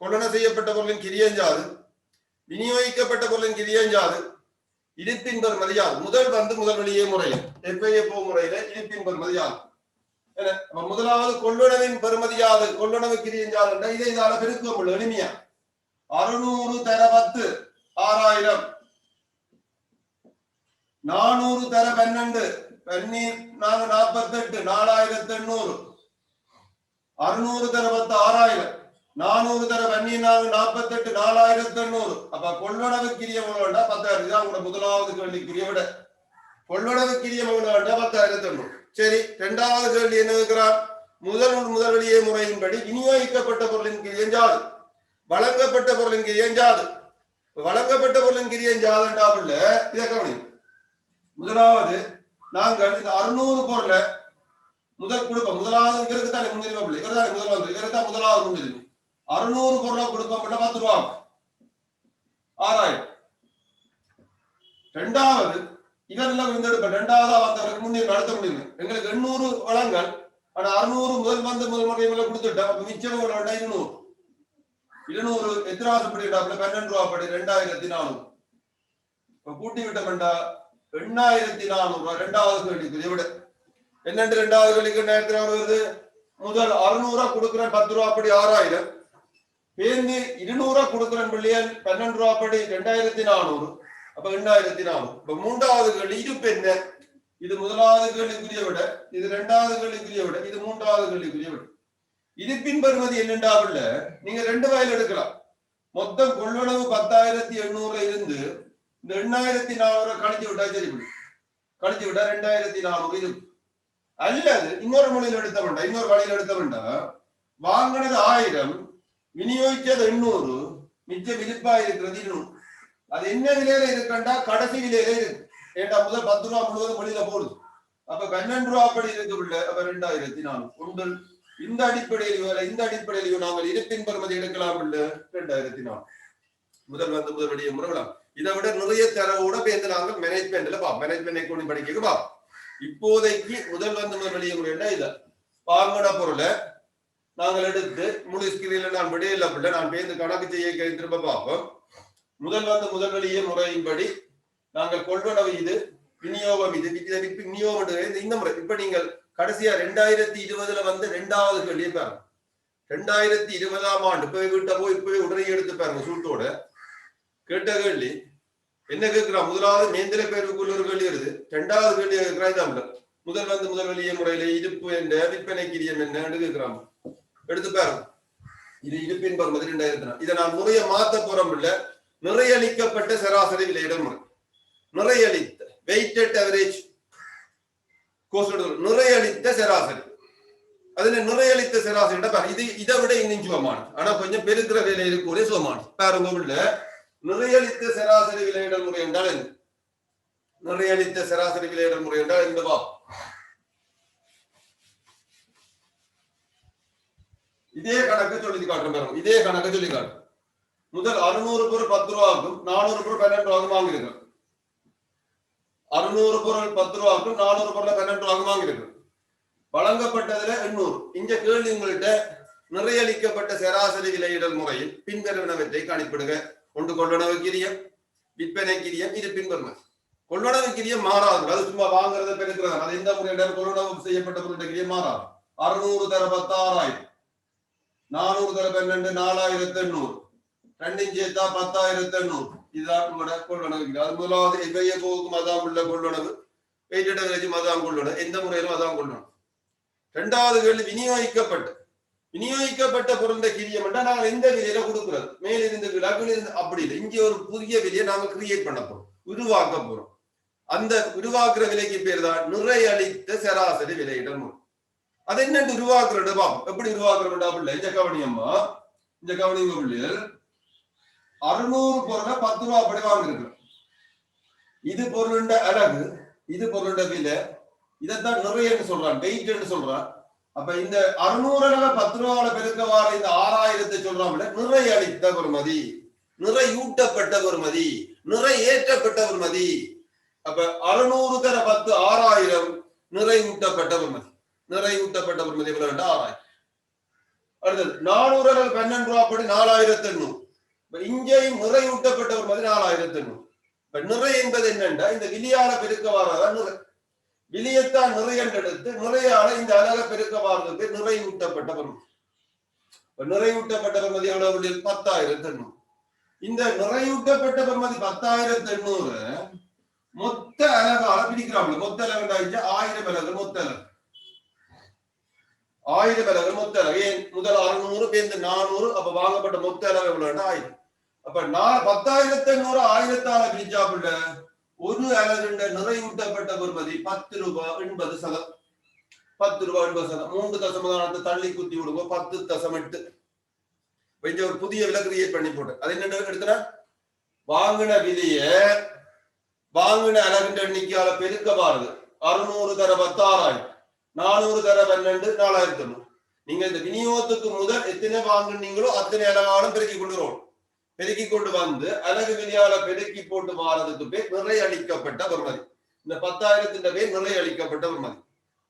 கொள்ளளவு செய்யப்பட்ட பொருளின் கிரியஞ்சாது, விநியோகிக்கப்பட்ட பொருளின் கிரியஞ்சாது, இருப்பின் பெறுமதி யாது. முதல் வெளியே முறையில் FAFO முறையில இருப்பின் பெறுமதி யாது. முதலாவது கொள்ளளவின் பெறுமதி யாது, கொள்ளளவு கிரியஞ்சாது. இதை இதால பெருக்க முடியும் எளிமையா. 600 தர 10 6000, 400 தர 12 48 4800, 600 தர 10 6000, 400 தர 48 4800. அப்ப கொள்வனவு கிரியம் எவ்வளவு 10,000. இதான் உங்களோட முதலாவது கேள்விக்குரிய விட. கொள்வனவு கிரியம் எவ்வளவு 10,800. சரி, இரண்டாவது கேள்வி என்ன இருக்கிறார்? முதல் வெளியே முறையின்படி விநியோகிக்கப்பட்ட பொருளின் கிரியஞ்சாது, வழங்கப்பட்ட பொருளின் கிரியஞ்சாது. வழங்கப்பட்ட பொருளின் கிரியஞ்சாது என்றாப்புல இதை கவனி. முதலாவது நாங்கள் இந்த 600 பொருளை முதல் கொடுப்போம். முதலாவது இவருக்கு தானே முன்னுரிமை, இவர் தானே முதல் வந்து, இவருக்கு தான் முதலாவது முன்னுரிமை. 600 பொருளை கொடுப்போம் 10 ரூபா 6000. இரண்டாவது இவரெல்லாம் விழுந்தெடுப்பேன். இரண்டாவதா வந்தவருக்கு முன்னுரிமை நடத்த முடியும். எங்களுக்கு 800 வளங்கள், ஆனா 600 முதல் முறையில கொடுத்துட்டோம். அப்ப மிச்சம் 200 எத்தனாவது 12 ரூபா படி 2400. இப்ப கூட்டி விட்டோம்டா 8400. இரண்டாவது கேள்விக்குரிய விட என்னென்று இரண்டாவது கேள்விக்கு 2400 வருது. முதல் 600 கொடுக்குறேன் 10 ரூபா படி 6000. பேருந்து 200 கொடுக்குறேன் பிள்ளையல் 12 ரூபா படி 2400. அப்ப 8400. இப்ப மூன்றாவது கேள்வி இருப்பு என்ன? இது முதலாவது கேள்விக்குரிய விட, இது இரண்டாவது கேள்விக்குரிய விட, இது மூன்றாவது கேள்விக்குரிய விட. இருப்பின் பெறுமதி என்னென்றாவில் நீங்க 2 வகையில் எடுக்கலாம். மொத்தம் கொள்வனவு 10,800 இருந்து இந்த 8,400 கழிச்சு விட்டா சரி, கழிச்சு விட்டா 2,400 இருக்கு. அல்லது இன்னொரு வழியில் எடுத்த வேண்டாம். வாங்கினது 1000, விநியோகிச்சது 800, மிச்சம் விருப்பா இருக்கிறது 200. அது என்ன விலையில இருக்கண்டா கடைசி விலையில இருக்கு. ஏண்டா முதல் 10 ரூபா முழுவதும் வெளியில போடுது. அப்ப 12 ரூபா படி இருக்கு. அப்ப 2,400 ஒன்று. இந்த அடிப்படையிலையும் நாங்கள் இருப்பின் பெறுமதி எடுக்கலாம். 2,400 முதல் வெளியே முறைலாம். இதை விட நிறைய தரவோட பேருந்து நாங்கள் மேனேஜ்மெண்ட்ல மேனேஜ்மெண்ட் அக்கௌண்டிங் படிக்க இப்போதைக்கு முதல் வெளியே முறையா இத வாங்கின பொருளை நாங்கள் எடுத்து முழு ஸ்கிரீன்ல நான் விடையில நான் பேருந்து கணக்கு செய்ய திரும்ப பார்ப்போம். முதல் வெளியே முறையின்படி நாங்கள் கொள்வனவு இது, விநியோகம் இது, விநியோகம் இந்த முறை. இப்ப நீங்கள் கடைசியா 2020 வந்து 2வது கேள்வியை பாருங்க. 2020ஆம் ஆண்டு போய் விட்ட போய் உடனே எடுத்து பாருங்க. சூட்டோட கேட்ட கேள்வி என்ன கேட்கிறா? முதலாவது மேந்திர பேருக்குள்ள ஒரு கேள்வி வருது. 2வது கேள்வி கேட்கிறாங்க. முதல் வெளியே முறையில இருப்பு என்ன, விற்பனை கிரியம் என்ன கேட்கிறாங்க. எடுத்து பாருங்க. இது இருப்பின் பெறுமதி 2000. இதை நான் முறைய மாத்த போறோம் இல்ல. நிறையளிக்கப்பட்ட சராசரி விலையிட முறை. நிறையளித்த வெயிட்டட் அவரேஜ் நிறையளித்த சராசரி. அதுல நிறையளித்த சராசரி இது இதை விட இன்னும் சுகமானது. ஆனா கொஞ்சம் பெருக்கிற வேலை இருக்கக்கூடிய சுகமானது. பாருங்க, நிறையளித்த சராசரி விலையிடல் முறை என்றால் என்ன? நிறையளித்த சராசரி விலையிடல் முறை என்றால் என்னவா? இதே கணக்கு சொல்லி காட்டுறோம். இதே கணக்கு சொல்லி காட்டுறோம். முதல் 600 பொருள் 10 ரூபாவுக்கும் 400 பொருள் 12 ரூபாய்க்கும் வாங்கியிருக்கிறோம். 600 பொருள் 10 ரூபாய்க்கும் 400 பொருள் 12 ரூபாய்க்கும் வாங்கியிருக்கிறோம். வழங்கப்பட்டதுல 800. இந்த கேள்வி உங்கள்கிட்ட நிறையளிக்கப்பட்ட சராசரி விலையிடல் முறையில் பின்வருவனவற்றை கணிப்பிடுங்க. ஒன்று கொள்ளளவு கிரியம், விற்பனை கிரியம், இருப்பின் பெறுமதி. கொள்ளளவு கிரியம் மாறாது. அது சும்மா வாங்குறத பெருக்கிறது. அது எந்த முறையில் கொள்ளளவு செய்யப்பட்ட பொருள் கிரியம் மாறாது. 600 தர 10 6000, 400 தர 12 4800, 2 சேர்த்தா 10,800. இதுதான் உங்களோட கொள்ளளவு. அது முதலாவது FAFOவுக்கும் அதான் உள்ள கொள்ளளவு, வெயிட்டட் அவரேஜும் அதான் கொள்ளளவு, எந்த முறையிலும் அதான் கொள்ளளவு. 2வது கேள்வி விநியோகிக்கப்பட்ட பொருள் கிரியம் என்றால் நாங்கள் எந்த விலையில கொடுக்கிறது? மேலிருந்து கீழிருந்து அப்படி இல்லை. இங்கே ஒரு புதிய விலையை நாங்கள் கிரியேட் பண்ண போறோம், உருவாக்க போறோம். அந்த உருவாக்குற விலைக்கு பேர் தான் நிறையளித்த சராசரி விலையிடல் முறை. அது என்னன்னு உருவாக்குறது பாப்போம். எப்படி உருவாக்குறோம்டா பிள்ளை இந்த கவனியம்மா, இந்த கவனிங்க பிள்ளைகள், 600 பொருளை 10 ரூபா அப்படி வாங்கிருக்கிறோம். இது பொருளுண்ட அழகு, இது பொருளுண்ட விலை, இதைத்தான் நிறையன்னு சொல்றான், வெயிட்னு சொல்றான். அப்ப இந்த 600 10 ரூபாவில பெருக்க வார இந்த 6000 சொல்றான் நிறை அளித்த பெறுமதி, நிறையூட்டப்பட்ட பெறுமதி, நிறை ஏற்றப்பட்ட பெறுமதி. அப்ப 600 தர 10 6000 நிறையூட்டப்பட்ட பெறுமதி. நிறையூட்டப்பட்ட பெறுமதி எவ்வளவு? 6000. அடுத்தது 400 12 ரூபா அப்படி 4800. இங்கேயும் நிறையூட்டப்பட்ட பெறுமதி 4800. இப்ப நிறை என்பது என்னண்டா இந்த விலியால பெருக்க வாரதான் நிறை. விலியத்தான் நிறை என்று எடுத்து நிறையால இந்த அழக பெருக்க வாரதுக்கு நிறையூட்டப்பட்ட பெறுமதி. நிறையூட்டப்பட்ட பெறுமதி எவ்வளவு? 10,800. இந்த நிறையூட்டப்பட்ட பெறுமதி 10,800 மொத்த அலகால பிரிக்கிறாங்க. மொத்த அலகு 1000 அலகு, மொத்த அலகு 1000 அலகு, மொத்த அலகு. ஏன் முதல் 600 பேருந்து 400, அப்ப வாங்கப்பட்ட மொத்த அலகு எவ்வளவு? 1000. அப்ப 10,800 1000ஆல பிரிச்சாப்புல ஒரு அலகுண்ட நிறையூட்டப்பட்ட பெறுமதி 10 ரூபாய் 80 10 ரூபாய் 80. 3 தசமதானத்தை தள்ளி குத்தி விடுங்க, 10.8. கொஞ்சம் ஒரு புதிய விலை கிரியேட் பண்ணி போட்டு அது என்ன எடுத்துனா வாங்கின விலைய வாங்கின அலகுண்ட எண்ணிக்கையால பெருக்க பாருது. 600 தர 10,000, 400 தர 12 4,900. நீங்க இந்த விநியோகத்துக்கு முதல் எத்தனை வாங்குனீங்களோ அத்தனை அலகாலும் பெருக்கி கொண்டு வரும். பெருக்கி கொண்டு வந்து அலகு விலையால பெருக்கி போட்டு மாறதுக்கு பேர் நிறை அளிக்கப்பட்ட பெறுமதி. இந்த 10,000 பேர் நிறை அளிக்கப்பட்ட பெறுமதி.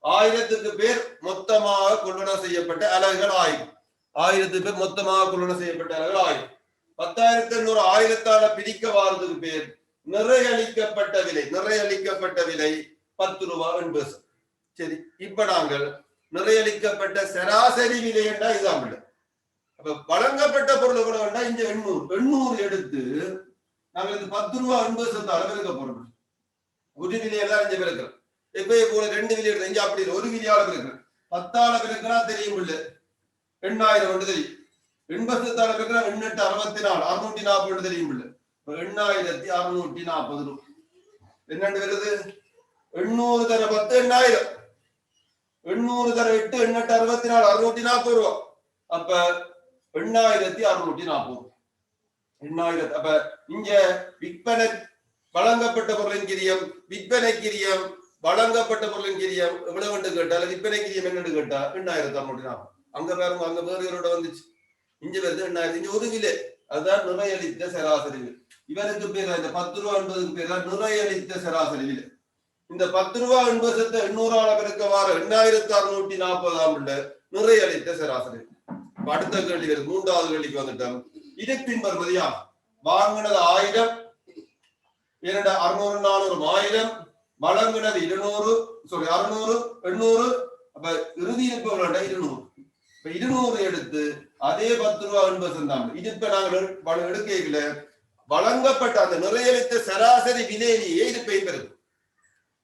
1000க்கு பேர் மொத்தமாக கொள்வன செய்யப்பட்ட அலகுகள் 1000. 1000 பேர் மொத்தமாக கொள்வன செய்யப்பட்ட அலகுகள் 1000. 10,800 1000ஆல பிரிக்க வாரதுக்கு பேர் நிறை அளிக்கப்பட்ட விலை. நிறை அளிக்கப்பட்ட விலை 10 ரூபாய் 80. சரி, இப்ப நாங்கள் நிறை அளிக்கப்பட்ட சராசரி விலை என்றா இதுதான். அப்ப வழங்கப்பட்ட பொருள் எவ்வளவுண்டா இங்க 800 எடுத்து நாங்கள் இந்த 10 ரூபாய் 80 பெருக்க போறோம். ஒரு விலையெல்லாம் இங்க பெருக்கிறோம். எப்ப போல 2 விலை எடுத்து இங்க அப்படி ஒரு விலையால பெருக்கிறோம். 10ஆல பெருக்கிறா தெரியும் இல்ல 8000 ஒன்று தெரியும். 80 பெருக்கிறா 864 640 தெரியும் இல்ல 8640 ரூபாய். என்னண்டு வருது? 800 தர 10 8000, 800 தர 8 864 640 ரூபாய். அப்ப 8640. 8000. அப்ப இங்க விற்பனை வழங்கப்பட்ட பொருளின் கிரியம், விற்பனை கிரியம், வழங்கப்பட்ட பொருளின் கிரியம் எவ்வளவு கேட்டால விற்பனை கிரியம் என்னன்னு கேட்டா 8640. அங்க பாருங்க, அங்க வேறு வந்துச்சு. இங்க வருது 8000. இங்க ஒரு விலை, அதுதான் நிறையளித்த சராசரி விலை. இவருக்கு பேர் இந்த 10 ரூபாய் 80க்கு பேர் தான் நிறையளித்த சராசரி விலை. இந்த 10 ரூபாய் 80 800ஆல பெருக்க வார 8640 நிறையளித்த சராசரி. அடுத்த கேள்வி வருது, 3வது கேள்விக்கு வந்துட்டோம். இருப்பின் பெறுமதியா வாங்கினது 1000, 600 400 1000, வழங்கினது 200 600 800. அப்ப இறுதி இருப்பு 200. இப்ப 200 எடுத்து அதே 10 ரூபாய் 80 தான். இது இப்ப நாங்கள் எடுக்கல வழங்கப்பட்ட அந்த நிறையளித்த சராசரி விலையிலேயே இருப்பையும் பெறும்.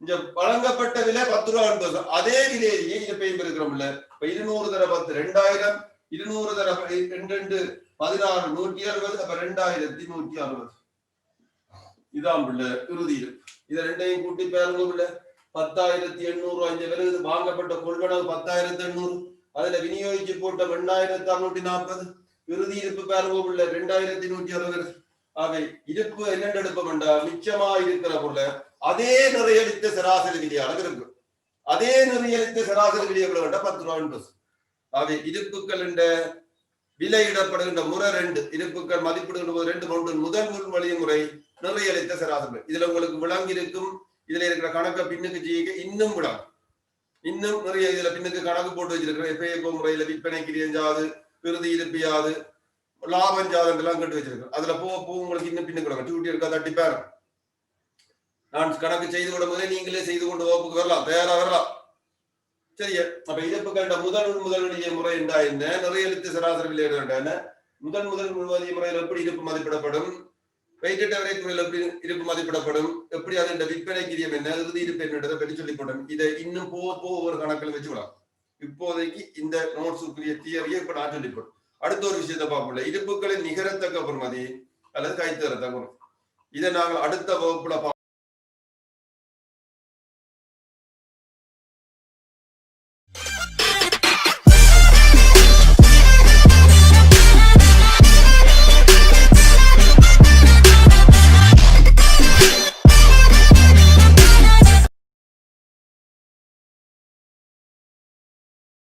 இந்த வழங்கப்பட்ட விலை 10 ரூபாய் 80, அதே விலையிலேயே இருப்பையும் பெறுகிறோம்ல. இப்ப 200 தர 10 2000, 200 தர 2 16 160. அப்ப 2160. இதான் பிள்ளை இறுதி இருப்பு. இதை ரெண்டையும் கூட்டி பாருங்க பிள்ளை. 10,800 அஞ்சு வருது. வாங்கப்பட்ட கொள்வனவு 10,800, அதுல விநியோகிச்சு போட்ட 8,640. இறுதி இருப்பு பாருங்க பிள்ளை 2,160. அவை இருப்பு என்னென்று எடுப்போம்டா மிச்சமா இருக்கிற பொருளை அதே நிறையளித்த சராசரி விலையாக இருக்கு. அதே நிறையளித்த சராசரி விலை எவ்வளவு வேண்டாம்? 10 ரூபாய். அவை இருப்புகள் என்ற விலையிடப்படுகின்ற முறை 2. இருப்புகள் மதிப்பிடுகின்ற போது 2 ஒன்று முதல் வழி முறை நிறையளித்த சராசரி. இதுல உங்களுக்கு விளங்கி இருக்கும். இதுல இருக்கிற கணக்கை பின்னுக்கு செய்ய இன்னும் விளங்கும். இன்னும் நிறைய இதுல பின்னுக்கு கணக்கு போட்டு வச்சிருக்கிறேன். எப்போ முறையில விற்பனை கிரியாது, இறுதி இருப்பியாது, லாபம் ஜாதம் எல்லாம் கட்டு வச்சிருக்கேன். அதுல போக உங்களுக்கு இன்னும் பின்னுக்கு டியூட்டி இருக்கா தட்டிப்பாரு. நான் கணக்கு செய்து கொண்ட போதே நீங்களே செய்து கொண்டு வகுப்புக்கு வரலாம், தயாரா வரலாம். சரியா? அப்ப இழப்புகண்ட முதல் முறை என்றா என்ன? நிறையளித்த சராசரி விலை என்ன? முதல் முறையில் எப்படி இருப்பு மதிப்பிடப்படும்? வெயிட்டட் அவரேஜ் முறையில் எப்படி இருப்பு மதிப்பிடப்படும்? எப்படி அதன் விற்பனை கிரியம் என்ன, இறுதி இருப்பு என்னன்றதை பற்றி சொல்லி போட்டோம். இதை இன்னும் போக ஒரு கணக்கில் வச்சுக்கலாம். இப்போதைக்கு இந்த நோட்ஸுக்குரிய தியரியை இப்ப நான் சொல்லி போட்டோம். அடுத்த ஒரு விஷயத்தை பார்ப்போம். இருப்புகளின் நிகரத்தக்க பெறுமதி அல்லது கைத்தரத்தக்க. இதை நாங்கள் அடுத்த வகுப்புல